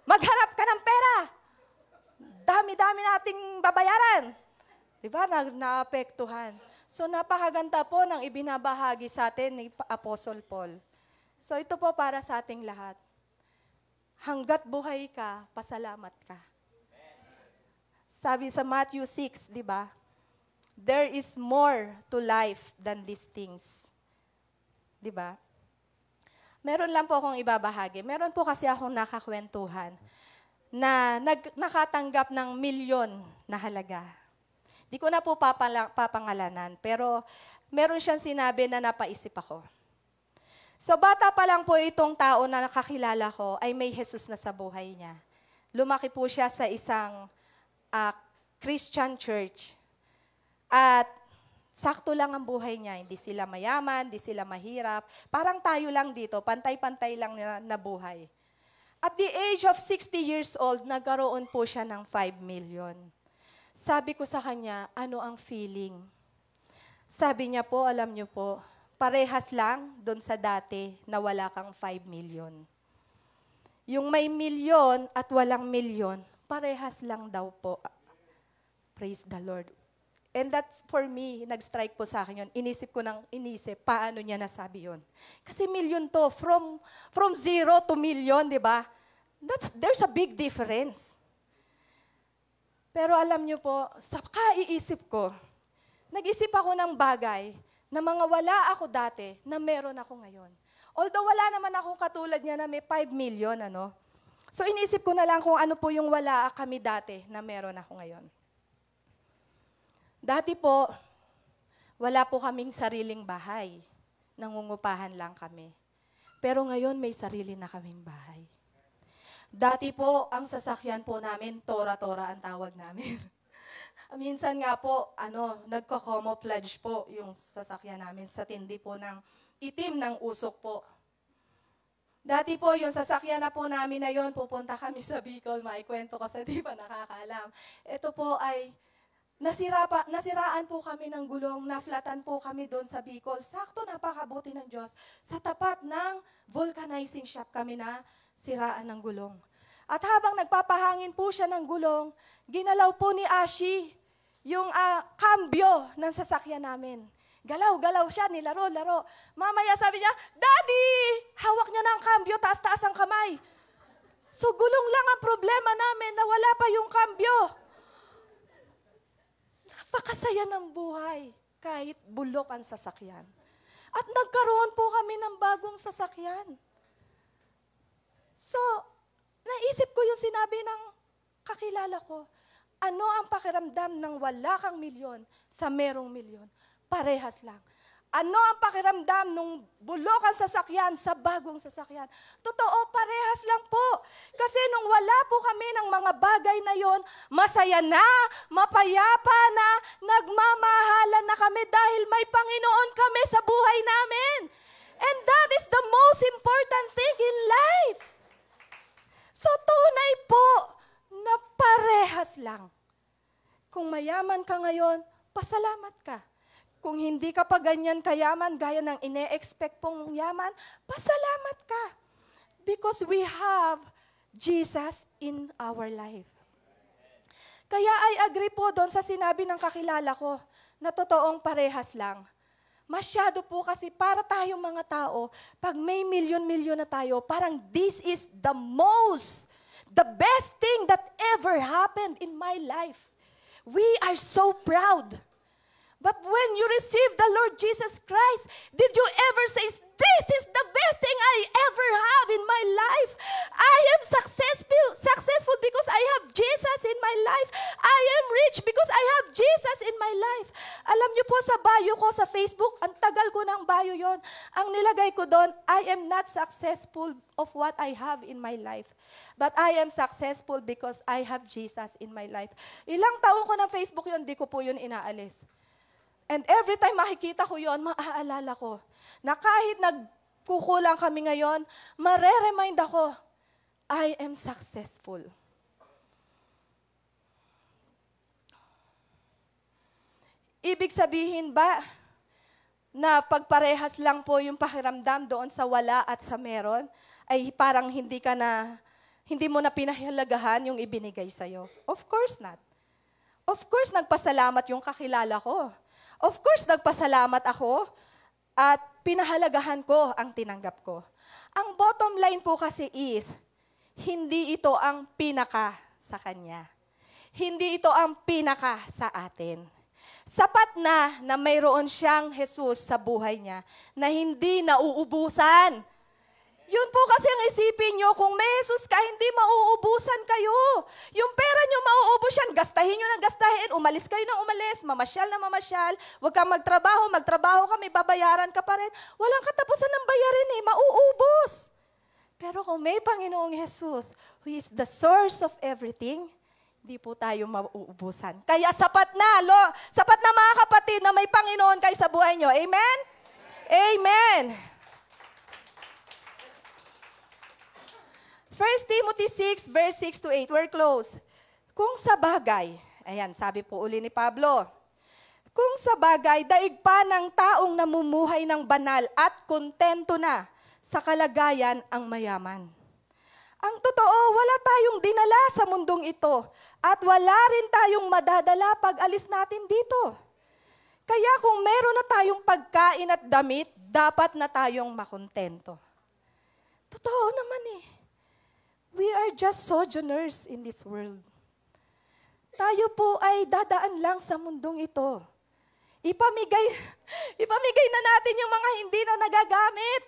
Maghanap ka ng pera. Dami-dami nating babayaran. Diba? Naapektuhan. So napakaganda po ng ibinabahagi sa atin ni Apostle Paul. So ito po para sa ating lahat. Hanggat buhay ka, pasalamat ka. Sabi sa Matthew 6, di ba? There is more to life than these things. Di ba? Meron lang po akong ibabahagi. Meron po kasi akong nakakwentuhan na nakatanggap ng milyon na halaga. Di ko na po papangalanan, pero meron siyang sinabi na napaisip ako. So bata pa lang po itong tao na nakakilala ko ay may Jesus na sa buhay niya. Lumaki po siya sa isang Christian church. At sakto lang ang buhay niya. Hindi sila mayaman, hindi sila mahirap. Parang tayo lang dito, pantay-pantay lang na buhay. At the age of 60 years old, nagkaroon po siya ng 5 million. Sabi ko sa kanya, ano ang feeling? Sabi niya po, alam niyo po, parehas lang doon sa dati na wala kang 5 million. Yung may milyon at walang milyon, parehas lang daw po. Praise the Lord. And that for me, nag-strike po sa akin yun. Inisip ko paano niya nasabi yun. Kasi million to, from 0 to million, di ba? There's a big difference. Pero alam niyo po, sa kaiisip ko, nag-isip ako ng bagay na mga wala ako dati na meron ako ngayon. Although wala naman akong katulad niya na may 5 million, ano? So inisip ko na lang kung ano po yung wala kami dati na meron ako ngayon. Dati po, wala po kaming sariling bahay. Nangungupahan lang kami. Pero ngayon may sarili na kaming bahay. Dati po, ang sasakyan po namin, tora-tora ang tawag namin. Minsan nga po, nagko-camouflage po yung sasakyan namin sa tindi po ng itim ng usok po. Dati po, yung sasakyan na po namin na yon, pupunta kami sa Bicol, maikwento ko sa di pa nakakaalam. Ito po ay, nasiraan po kami ng gulong, naflatan po kami doon sa Bicol. Sakto, napakabuti ng Diyos. Sa tapat ng vulcanizing shop kami na siraan ng gulong. At habang nagpapahangin po siya ng gulong, ginalaw po ni Ashi yung kambyo ng sasakyan namin. Galaw-galaw siya, nilaro-laro. Mamaya sabi niya, Daddy! Hawak niya ng kambyo, taas-taas ang kamay. So gulong lang ang problema namin na wala pa yung kambyo. Napakasaya ng buhay kahit bulok ang sasakyan. At nagkaroon po kami ng bagong sasakyan. So, naisip ko yung sinabi ng kakilala ko. Ano ang pakiramdam ng wala kang milyon sa merong milyon? Parehas lang. Ano ang pakiramdam ng bulok ang sasakyan sa bagong sasakyan? Totoo, parehas lang po. Kasi nung wala po kami ng mga bagay na yon, masaya na, mapayapa na, nagmamahalan na kami dahil may Panginoon kami sa buhay namin. And that is the most important thing in life. So tunay po na parehas lang. Kung mayaman ka ngayon, pasalamat ka. Kung hindi ka pa ganyan kayaman, gaya ng ine-expect pong yaman, pasalamat ka. Because we have Jesus in our life. Kaya I agree po doon sa sinabi ng kakilala ko na totoong parehas lang. Masyado po kasi para tayong mga tao, pag may milyon-milyon na tayo, parang this is the best thing that ever happened in my life. We are so proud. But when you receive the Lord Jesus Christ, did you ever say, this is the best thing I ever have in my life? I am successful because I have Jesus in my life. I am rich because I have Jesus in my life. Alam niyo po sa bio ko sa Facebook, ang tagal ko ng bio yon. Ang nilagay ko doon, I am not successful of what I have in my life. But I am successful because I have Jesus in my life. Ilang taon ko ng Facebook yon, di ko po yun inaalis. And every time makikita ko yon, maaalala ko na kahit nagkukulang kami ngayon, mare-remind ako, I am successful. Ibig sabihin ba na pagparehas lang po yung pakiramdam doon sa wala at sa meron, ay parang hindi mo na pinahalagahan yung ibinigay sa'yo? Of course not. Of course, nagpasalamat yung kakilala ko. Of course, nagpasalamat ako at pinahalagahan ko ang tinanggap ko. Ang bottom line po kasi is, hindi ito ang pinaka sa Kanya. Hindi ito ang pinaka sa atin. Sapat na mayroon siyang Jesus sa buhay niya na hindi nauubusan. Yun po kasi ang isipin nyo, kung may Jesus ka, hindi mauubusan kayo. Yung pera nyo mauubos yan, gastahin nyo ng gastahin, umalis kayo ng umalis, mamasyal na mamasyal, huwag kang magtrabaho ka, may babayaran ka pa rin. Walang katapusan ng bayarin mauubos. Pero kung may Panginoong Jesus, who is the source of everything, hindi po tayo mauubusan. Kaya sapat na mga kapatid na may Panginoon kayo sa buhay nyo. Amen? Amen. 1 Timothy 6, verse 6 to 8. We're close. Kung sa bagay, ayan, sabi po uli ni Pablo, kung sa bagay, daig pa ng taong namumuhay ng banal at kontento na sa kalagayan ang mayaman. Ang totoo, wala tayong dinala sa mundong ito at wala rin tayong madadala pag alis natin dito. Kaya kung meron na tayong pagkain at damit, dapat na tayong makontento. Totoo naman We are just sojourners in this world. Tayo po ay dadaan lang sa mundong ito. Ipamigay na natin yung mga hindi na nagagamit.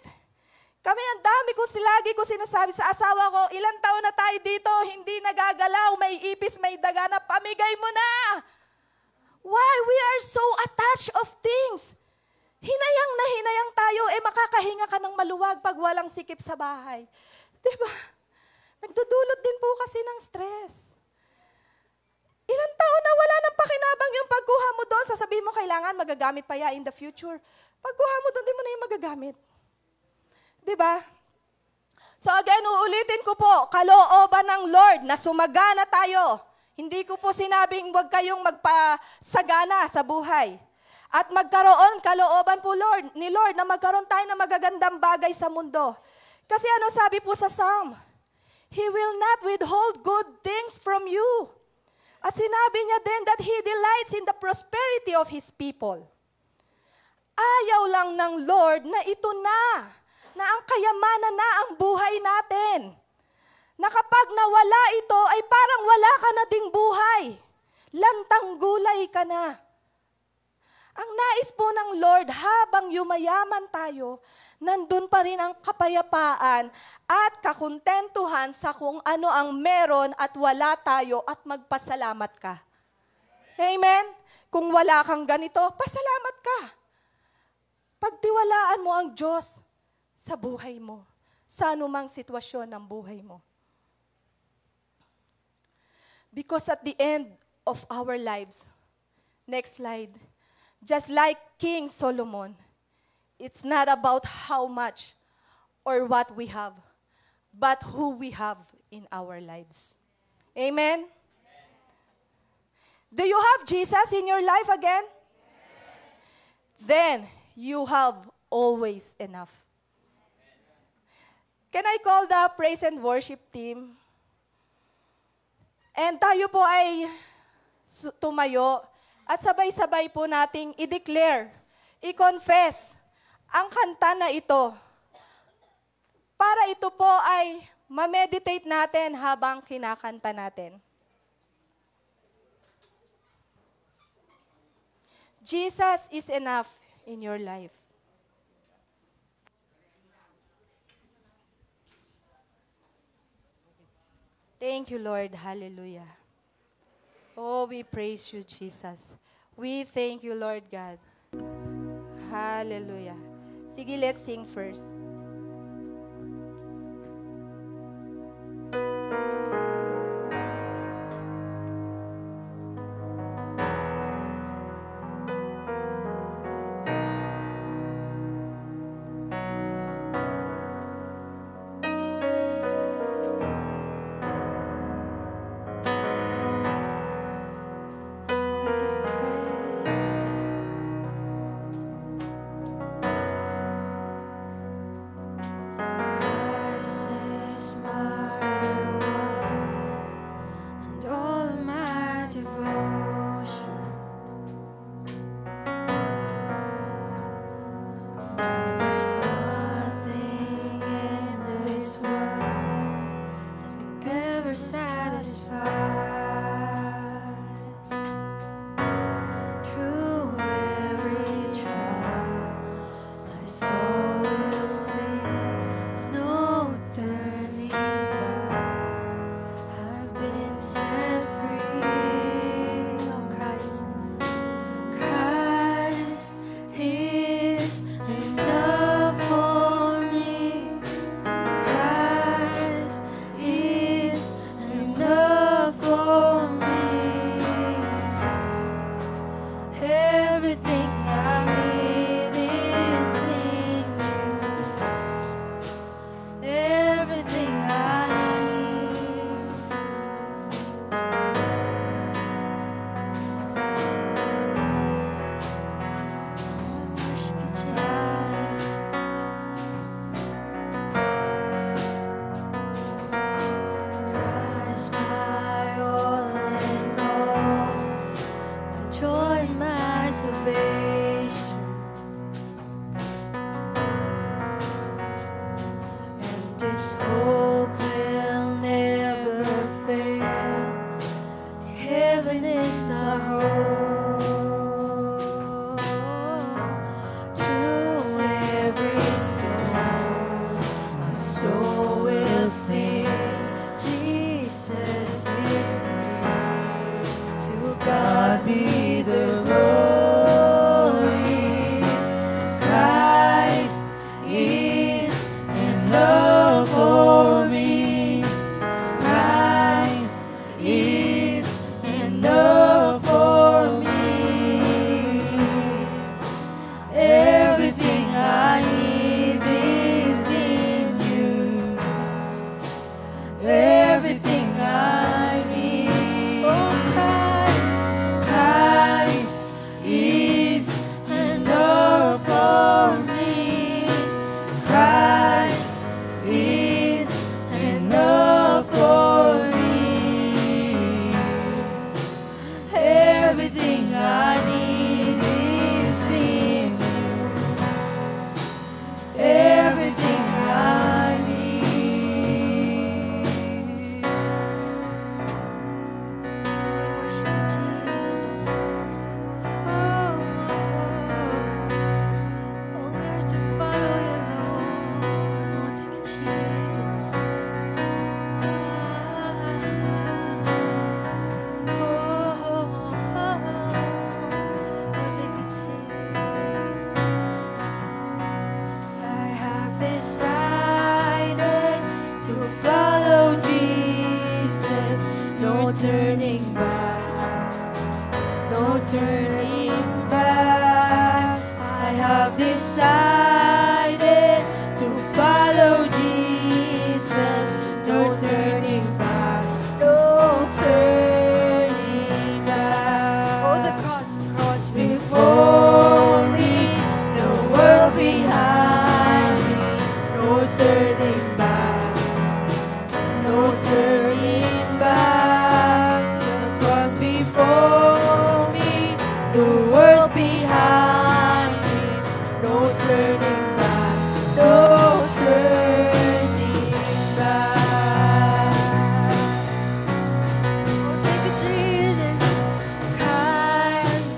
Kami, ang dami lagi ko sinasabi sa asawa ko, ilang taon na tayo dito, hindi nagagalaw, may ipis, may daga na, pamigay mo na. Why? We are so attached of things. Hinayang na hinayang tayo, makakahinga ka ng maluwag pag walang sikip sa bahay. Diba? Nagdudulot din po kasi ng stress. Ilang taon na wala nang pakinabang yung pagkuha mo doon, sasabihin mo kailangan magagamit pa in the future. Pagkuha mo doon, di mo na yung magagamit. Diba? So again, uulitin ko po, kalooban ng Lord na sumagana tayo. Hindi ko po sinabing huwag kayong magpasagana sa buhay. At magkaroon, kalooban po ni Lord na magkaroon tayo ng magagandang bagay sa mundo. Kasi ano sabi po sa Psalm? He will not withhold good things from you. At sinabi niya din that He delights in the prosperity of His people. Ayaw lang ng Lord na ito na ang kayamanan na ang buhay natin. Na kapag nawala ito, ay parang wala ka na ding buhay. Lantang gulay ka na. Ang nais po ng Lord, habang yumayaman tayo, nandun pa rin ang kapayapaan at kakontentuhan sa kung ano ang meron at wala tayo at magpasalamat ka. Amen? Kung wala kang ganito, pasalamat ka. Pagtiwalaan mo ang Diyos sa buhay mo, sa anumang sitwasyon ng buhay mo. Because at the end of our lives, next slide, just like King Solomon, it's not about how much or what we have, but who we have in our lives. Amen? Do you have Jesus in your life again? Then you have always enough. Can I call the praise and worship team? And tayo po ay tumayo at sabay-sabay po nating i-declare, i-confess ang kanta na ito. Para ito po ay ma-meditate natin habang kinakanta natin. Jesus is enough in your life. Thank you, Lord. Hallelujah. Oh, we praise you, Jesus. We thank you, Lord God. Hallelujah. Sige, let's sing first. Christ is my reward and all of my devotion. No, there's nothing in this world that can ever satisfy. Through every trial, my soul will sing, no turning back. I've been set free. Oh, Christ, Christ is enough for me. Christ is enough for me. Everything I need is in you. Everything I need. I worship you, Jesus. Christ, my all in all, my joy and my salvation. And this hope will never fail. Heaven is our hope. Through every storm, my soul will sing. Jesus is here. To God be the glory. Christ is enough for me. Christ is enough for me. Everything I need is in you. Everything I need. Oh, Christ, Christ is enough for me. Christ is enough for me. Everything I need is in you. Everything I need. We worship you, Jesus. Oh, we are to follow you, Lord. Oh, thank you, Jesus. Thank you, Jesus. I have decided to follow Jesus. No turning back. No turning back. I have decided to follow Jesus. No turning back. No turning back. Oh, the cross before me, the world behind me. No turning back. No turning back. The cross before me, the world behind me. No turning back. No turning back. Oh, thank you, Jesus. Christ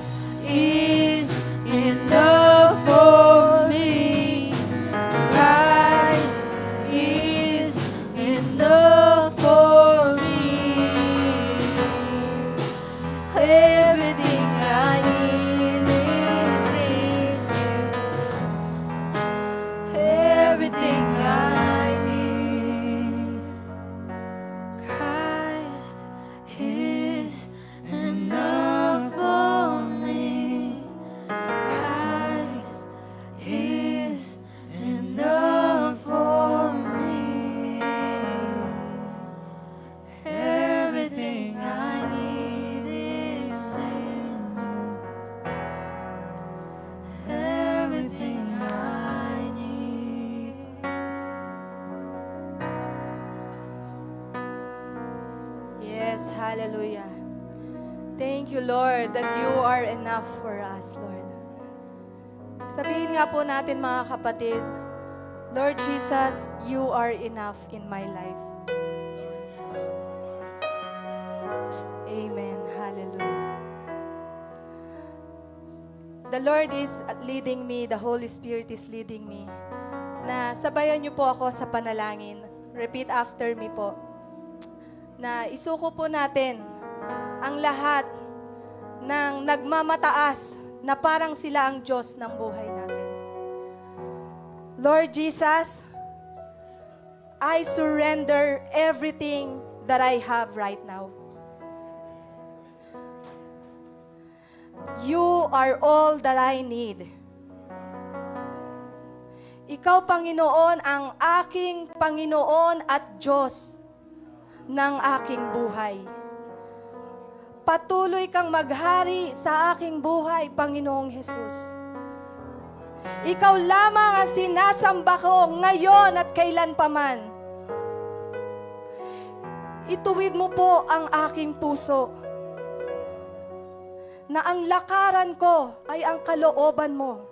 Hallelujah. Thank you, Lord, that you are enough for us, Lord. Sabihin nga po natin, mga kapatid, Lord Jesus, you are enough in my life. Amen. Hallelujah. The Lord is leading me, the Holy Spirit is leading me, na sabayan niyo po ako sa panalangin. Repeat after me po. Na isuko po natin ang lahat ng nagmamataas na parang sila ang Diyos ng buhay natin. Lord Jesus, I surrender everything that I have right now. You are all that I need. Ikaw, Panginoon, ang aking Panginoon at Diyos ng aking buhay. Patuloy kang maghari sa aking buhay, Panginoong Jesus. Ikaw lamang ang sinasamba ko ngayon at kailanpaman. Ituwid mo po ang aking puso, na ang lakaran ko ay ang kalooban mo.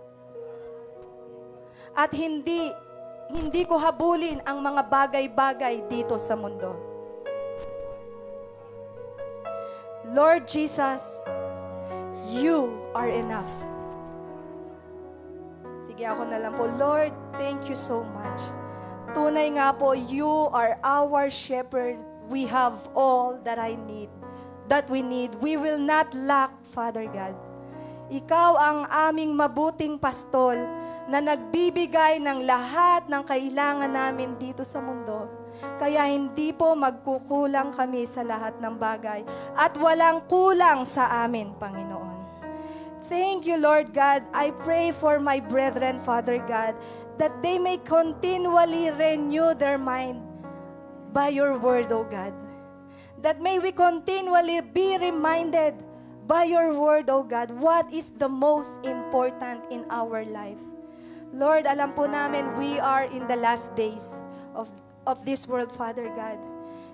At hindi ko habulin ang mga bagay-bagay dito sa mundo. Lord Jesus, you are enough. Sige, ako na lang po. Lord, thank you so much. Tunay nga po, you are our shepherd. We have all that we need. We will not lack, Father God. Ikaw ang aming mabuting pastol na nagbibigay ng lahat ng kailangan namin dito sa mundo. Kaya hindi po magkukulang kami sa lahat ng bagay at walang kulang sa amin, Panginoon. Thank you, Lord God. I pray for my brethren, Father God, that they may continually renew their mind by your word, O God. That may we continually be reminded by your word, O God, what is the most important in our life. Lord, alam po namin we are in the last days of this world, Father God.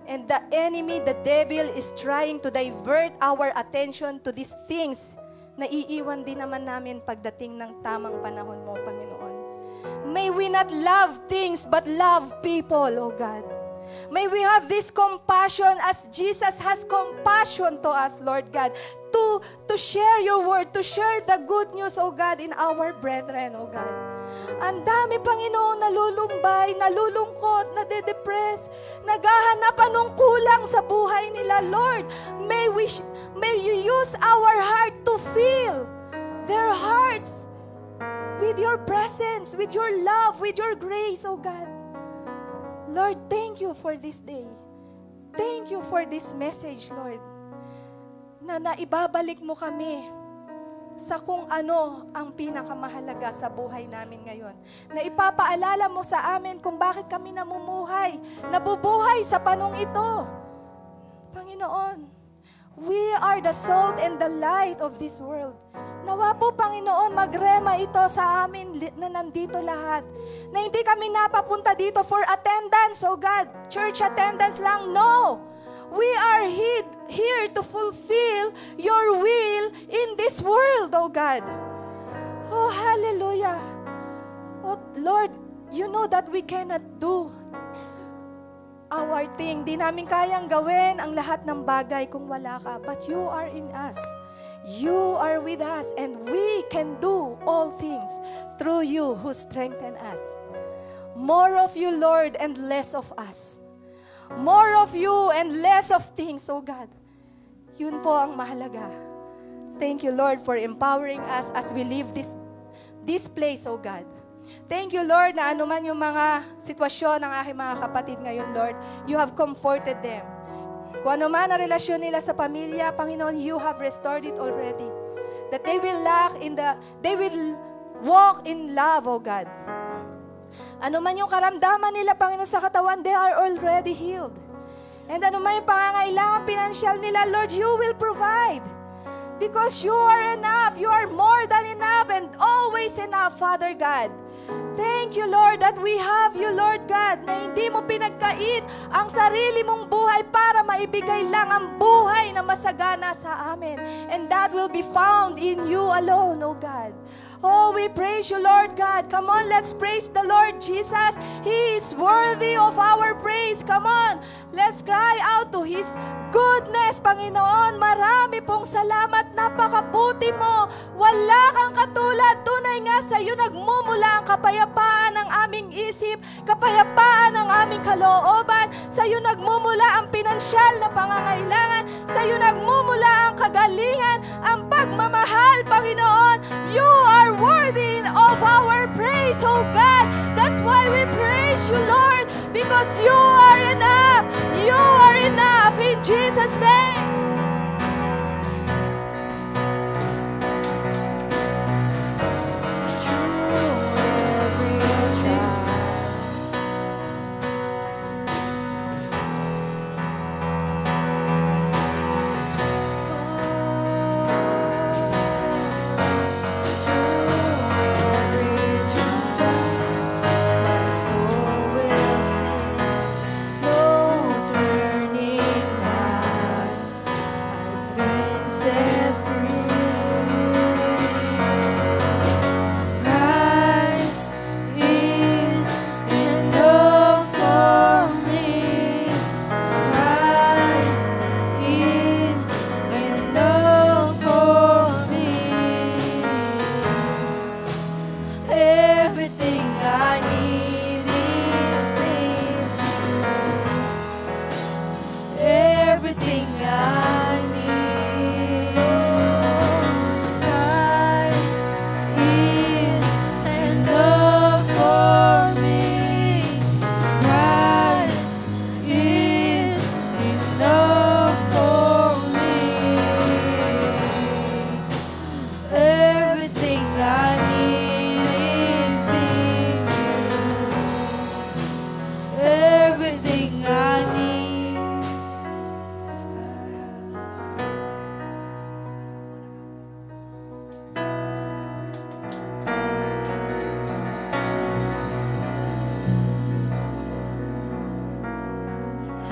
And the enemy, the devil, is trying to divert our attention to these things na iiwan din naman namin pagdating ng tamang panahon mo, Panginoon. May we not love things, but love people, O God. May we have this compassion as Jesus has compassion to us, Lord God, to share your word, to share the good news, O God, in our brethren, O God. Ang dami, Panginoon, nalulumbay, nalulungkot, nade-depress, naghahanap anong kulang sa buhay nila, Lord. May you use our heart to fill their hearts with your presence, with your love, with your grace, O God. Lord, thank you for this day. Thank you for this message, Lord, na naibabalik mo kami sa kung ano ang pinakamahalaga sa buhay namin ngayon. Na ipapaalala mo sa amin kung bakit kami nabubuhay sa panong ito. Panginoon, we are the salt and the light of this world. Nawa po, Panginoon, magrema ito sa amin na nandito lahat. Na hindi kami napapunta dito for attendance, oh God. Church attendance lang, no. We are here to fulfill your will in this world, oh God. Oh, hallelujah. Oh, Lord, you know that we cannot do our thing. Di namin kayang gawin ang lahat ng bagay kung wala ka. But you are in us. You are with us, and we can do all things through you who strengthen us. More of you, Lord, and less of us. More of you and less of things, oh God. Yun po ang mahalaga. Thank you, Lord, for empowering us as we leave this place, oh God. Thank you, Lord, na anuman yung mga sitwasyon ng aking mga kapatid ngayon, Lord, you have comforted them. Kung ano man ang relasyon nila sa pamilya, Panginoon, you have restored it already. That they will walk in love, oh God. Ano man yung karamdaman nila, Panginoon, sa katawan, they are already healed. And ano man yung pangangailangan pinansyal nila, Lord, you will provide. Because you are enough. You are more than enough and always enough, Father God. Thank you, Lord, that we have you, Lord God, na hindi mo pinagkait ang sarili mong buhay para maibigay lang ang buhay na masagana sa amin. And that will be found in you alone, O God. Oh, we praise you, Lord God. Come on, let's praise the Lord Jesus. He is worthy of our praise. Come on, let's cry out to His goodness, Panginoon. Marami pong salamat. Napakabuti mo. Wala kang katulad. Tunay nga sa iyo nagmumula ang kapayapaan ng aming isip, kapayapaan ng aming kalooban. Sa iyo nagmumula ang pinansyal na pangangailangan. Sa iyo nagmumula ang kagalingan, ang pagmamahal, Panginoon. You are worthy of our praise, oh God. That's why we praise you, Lord, because you are enough. You are enough in Jesus' name.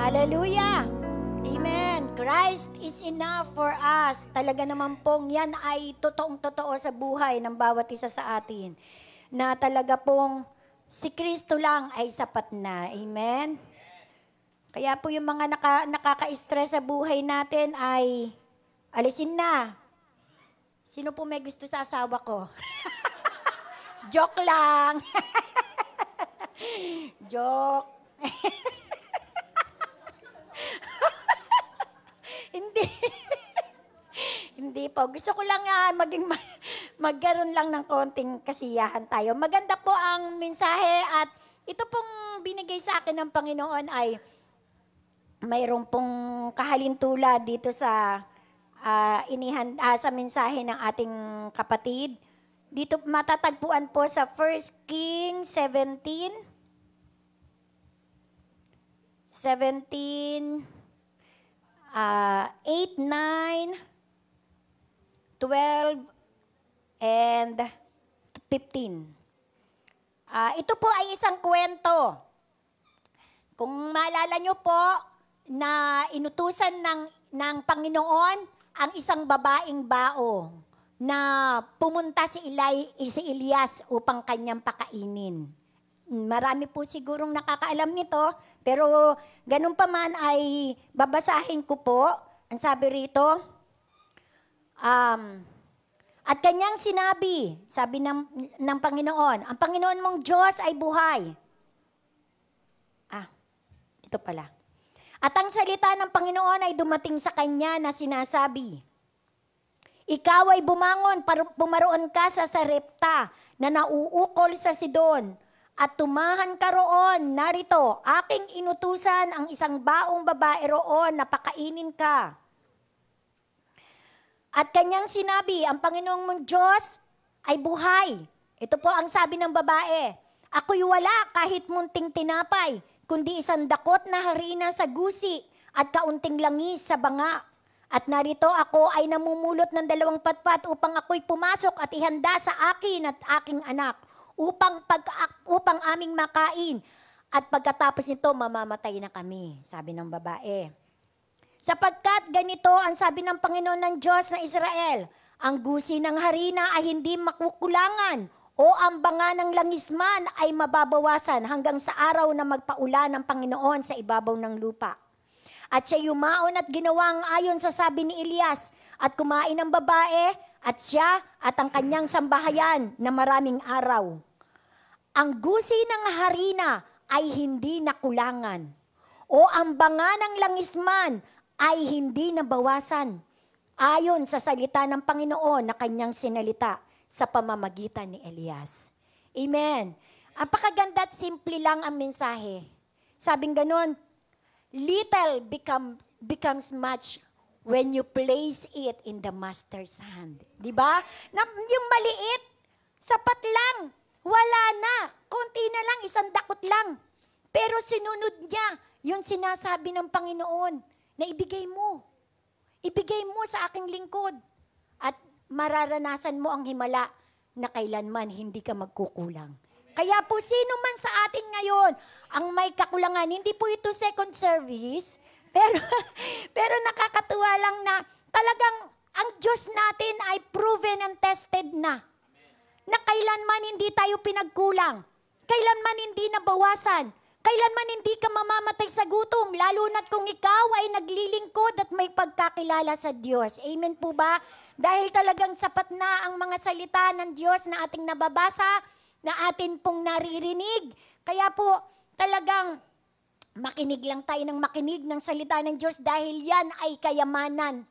Hallelujah! Amen! Christ is enough for us. Talaga naman pong yan ay totoong-totoo sa buhay ng bawat isa sa atin. Na talaga pong si Kristo lang ay sapat na. Amen? Kaya po yung mga nakaka-stress sa buhay natin ay alisin na. Sino po may gusto sa asawa ko? Joke lang. Joke. Hindi. Hindi po. Gusto ko lang magkaroon lang ng konting kasiyahan tayo. Maganda po ang mensahe at ito pong binigay sa akin ng Panginoon ay mayroon pong kahalintula dito sa sa mensahe ng ating kapatid. Dito matatagpuan po sa 1 Kings 17, 8, 9, 12, and 15. Ito po ay isang kwento. Kung maalala nyo po na inutusan ng Panginoon ang isang babaeng bao na pumunta si Elias upang kanyang pakainin. Marami po sigurong nakakaalam nito, pero ganun pa man ay babasahin ko po. Ang sabi rito, at kanyang sinabi, sabi ng Panginoon, ang Panginoon mong Diyos ay buhay. Ito pala. At ang salita ng Panginoon ay dumating sa kanya na sinasabi, ikaw ay bumangon, pumaroon ka sa Sarepta na nauukol sa Sidon, at tumahan ka roon, narito, aking inutusan ang isang baong babae roon na pakainin ka. At kanyang sinabi, ang Panginoong mong Diyos ay buhay. Ito po ang sabi ng babae, ako'y wala kahit munting tinapay, kundi isang dakot na harina sa gusi at kaunting langis sa banga. At narito ako ay namumulot ng 2 patpat upang ako'y pumasok at ihanda sa akin at aking anak, upang aming makain. At pagkatapos nito, mamamatay na kami, sabi ng babae. Sapagkat ganito ang sabi ng Panginoon ng Diyos na Israel, ang gusi ng harina ay hindi makukulangan o ang banga ng langisman ay mababawasan hanggang sa araw na magpaulan ng Panginoon sa ibabaw ng lupa. At siya yumaon at ginawa ang ayon sa sabi ni Elias at kumain ang babae at siya at ang kanyang sambahayan na maraming araw. Ang gusi ng harina ay hindi nakulangan o ang banga ng langisman ay hindi nabawasan ayon sa salita ng Panginoon na kanyang sinalita sa pamamagitan ni Elias. Amen. Apakaganda at simple lang ang mensahe. Sabing ganon, little becomes much when you place it in the master's hand. Diba? Yung maliit, sapat lang, wala na, konti na lang, isang dakot lang. Pero sinunod niya yung sinasabi ng Panginoon na ibigay mo. Ibigay mo sa aking lingkod. At mararanasan mo ang himala na kailanman hindi ka magkukulang. Kaya po sino man sa atin ngayon ang may kakulangan, hindi po ito second service, pero nakakatuwa lang na talagang ang Diyos natin ay proven and tested na. Na kailanman hindi tayo pinagkulang, kailanman hindi nabawasan, kailanman hindi ka mamamatay sa gutom, lalo na't kung ikaw ay naglilingkod at may pagkakilala sa Diyos. Amen po ba? Dahil talagang sapat na ang mga salita ng Diyos na ating nababasa, na atin pong naririnig. Kaya po talagang makinig lang tayo ng makinig ng salita ng Diyos dahil yan ay kayamanan.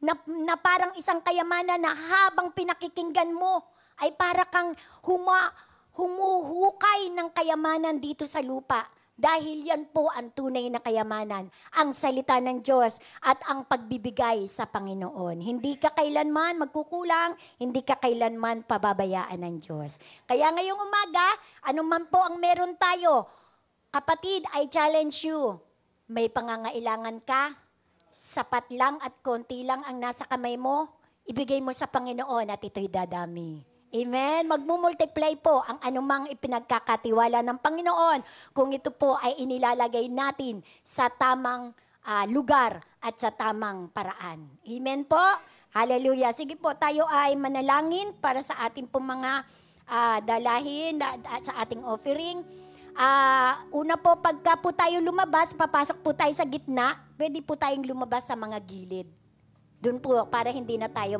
Na parang isang kayamanan na habang pinakikinggan mo ay para kang humuhukay ng kayamanan dito sa lupa. Dahil yan po ang tunay na kayamanan, ang salita ng Diyos at ang pagbibigay sa Panginoon. Hindi ka kailanman magkukulang, hindi ka kailanman pababayaan ng Diyos. Kaya ngayong umaga, anuman po ang meron tayo, kapatid, I challenge you, may pangangailangan ka, sapat lang at konti lang ang nasa kamay mo, ibigay mo sa Panginoon at ito'y dadami. Amen. Magmumultiply po ang anumang ipinagkakatiwala ng Panginoon kung ito po ay inilalagay natin sa tamang lugar at sa tamang paraan. Amen po. Hallelujah. Sige po, tayo ay manalangin para sa ating pong mga dalahin sa ating offering. Una po, pagka po tayo lumabas, papasok po tayo sa gitna, pwede po tayong lumabas sa mga gilid. Doon po, para hindi na tayo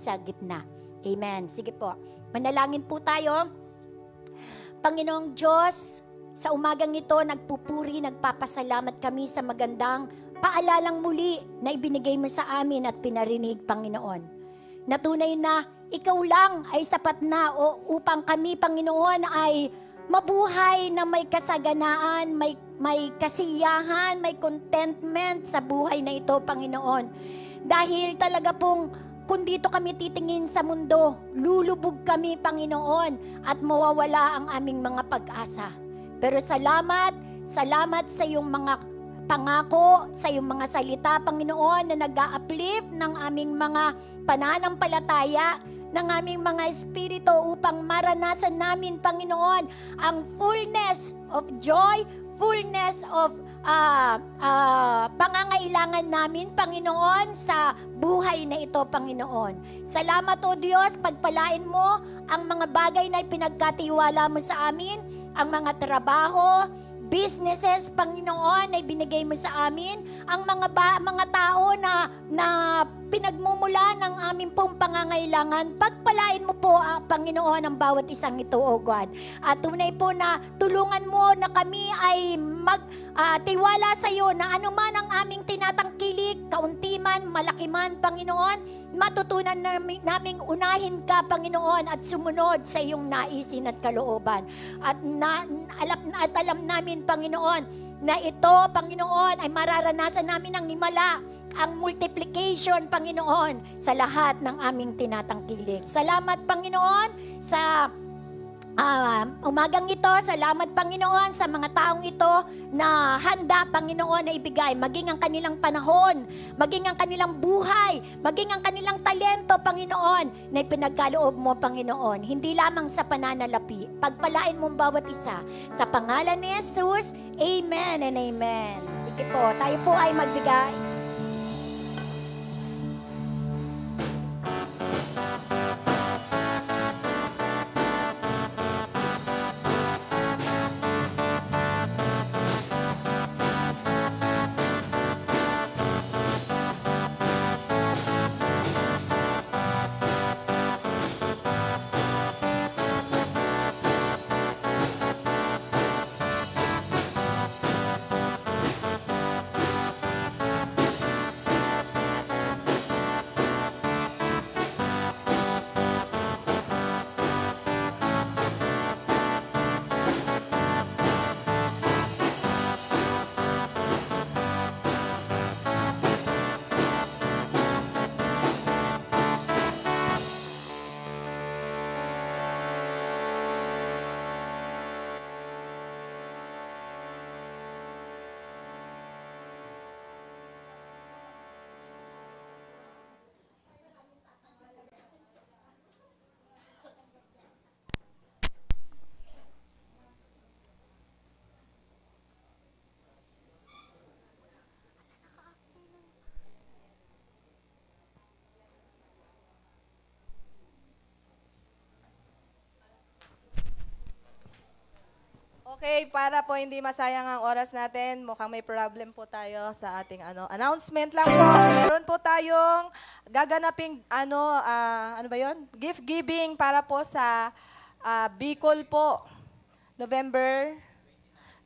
sa gitna. Amen. Sige po. Manalangin po tayo. Panginoong Diyos, sa umagang ito, nagpupuri, nagpapasalamat kami sa magandang paalalang muli na ibinigay mo sa amin at pinarinig, Panginoon. Natunay na ikaw lang ay sapat na upang kami, Panginoon, ay mabuhay na may kasaganaan, may kasiyahan, may contentment sa buhay na ito, Panginoon. Dahil talaga pong kung dito kami titingin sa mundo, lulubog kami, Panginoon, at mawawala ang aming mga pag-asa. Pero salamat sa iyong mga pangako, sa iyong mga salita, Panginoon, na nag-a-uplift ng aming mga pananampalataya, ng aming mga espiritu upang maranasan namin, Panginoon, ang fullness of joy, fullness of pangangailangan namin, Panginoon, sa buhay na ito, Panginoon. Salamat, O Diyos, pagpalain mo ang mga bagay na ipinagkatiwala mo sa amin, ang mga trabaho, businesses, Panginoon, na ibinigay mo sa amin, ang mga tao na pinagmumula ng aming pong pangangailangan. Pagpalain mo po, Panginoon, ang bawat isang ito, O God. At tunay po na tulungan mo na kami ay tiwala sa iyo na anuman ang aming tinatangkilik, kaunti man, malaki man, Panginoon, matutunan naming unahin ka, Panginoon, at sumunod sa iyong naisin at kalooban. At alam namin, Panginoon, na ito, Panginoon, ay mararanasan namin ang himala, ang multiplication, Panginoon, sa lahat ng aming tinatangkilik. Salamat, Panginoon, sa Umagang ito, salamat Panginoon sa mga taong ito na handa, Panginoon, na ibigay. Maging ang kanilang panahon, maging ang kanilang buhay, maging ang kanilang talento, Panginoon, na ipinagkaloob mo, Panginoon. Hindi lamang sa pananalapi. Pagpalain mo bawat isa. Sa pangalan ni Jesus, Amen and Amen. Sige po, tayo po ay magbigay. Okay, para po hindi masayang ang oras natin, mukhang may problem po tayo sa ating announcement lang po. Meron po tayong gaganaping ano ba 'yon? Gift giving para po sa Bicol po. November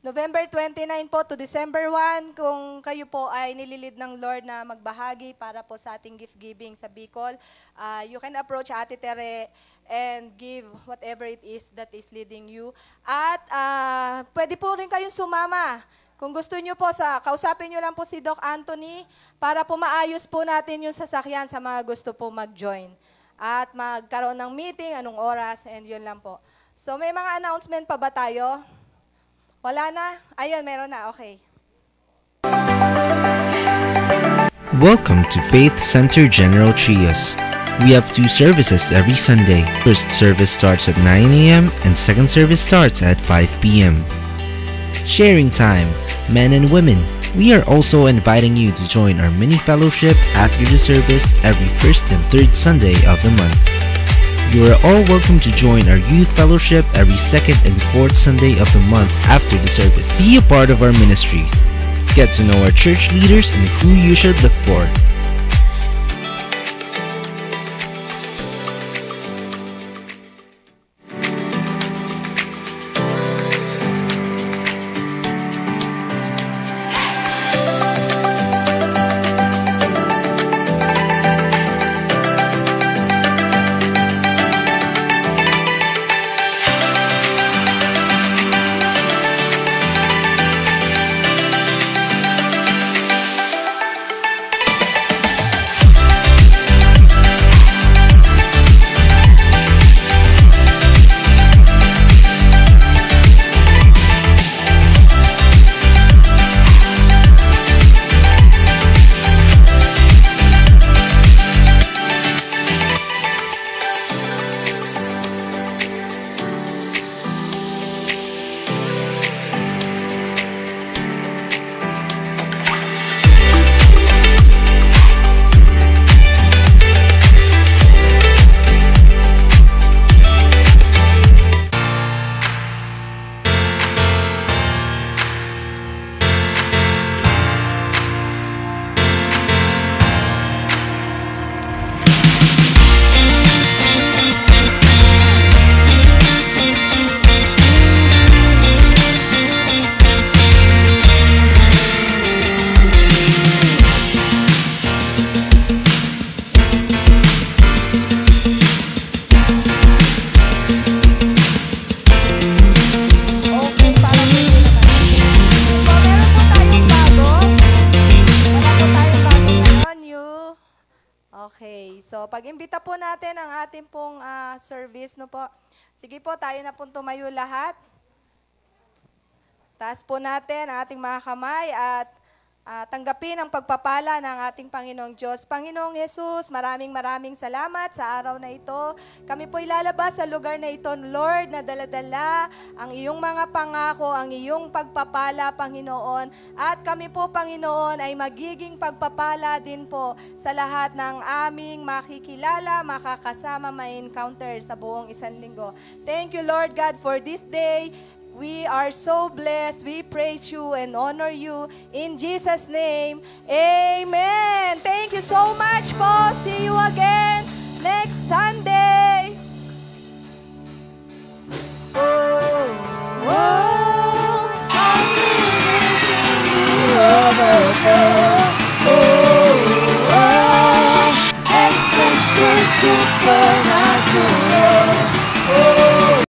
29 po to December 1, kung kayo po ay nililid ng Lord na magbahagi para po sa ating gift giving sa Bicol, you can approach Ate Tere and give whatever it is that is leading you. At pwede po rin kayong sumama. Kung gusto nyo po, kausapin nyo lang po si Doc Anthony para po maayos po natin yung sasakyan sa mga gusto po mag-join. At magkaroon ng meeting, anong oras, and yun lang po. So may mga announcement pa ba tayo? Wala na? Ayun, meron na. Okay. Welcome to Faith Center General Trios. We have 2 services every Sunday. First service starts at 9 a.m. and second service starts at 5 p.m. Sharing time, men and women. We are also inviting you to join our mini fellowship after the service every first and third Sunday of the month. You are all welcome to join our youth fellowship every second and fourth Sunday of the month after the service. Be a part of our ministries. Get to know our church leaders and who you should look for. Okay, so pag-imbita po natin ang ating pong service, no po. Sige po, tayo na pong tumayo lahat. Taas po natin ang ating mga kamay at tanggapin ang pagpapala ng ating Panginoong Diyos. Panginoong Jesus, maraming salamat sa araw na ito. Kami po ilalabas sa lugar na ito, Lord, na daladala ang iyong mga pangako, ang iyong pagpapala, Panginoon. At kami po, Panginoon, ay magiging pagpapala din po sa lahat ng aming makikilala, makakasama, ma-encounter sa buong isang linggo. Thank you, Lord God, for this day. We are so blessed. We praise you and honor you. In Jesus' name, amen. Thank you so much po. See you again next Sunday.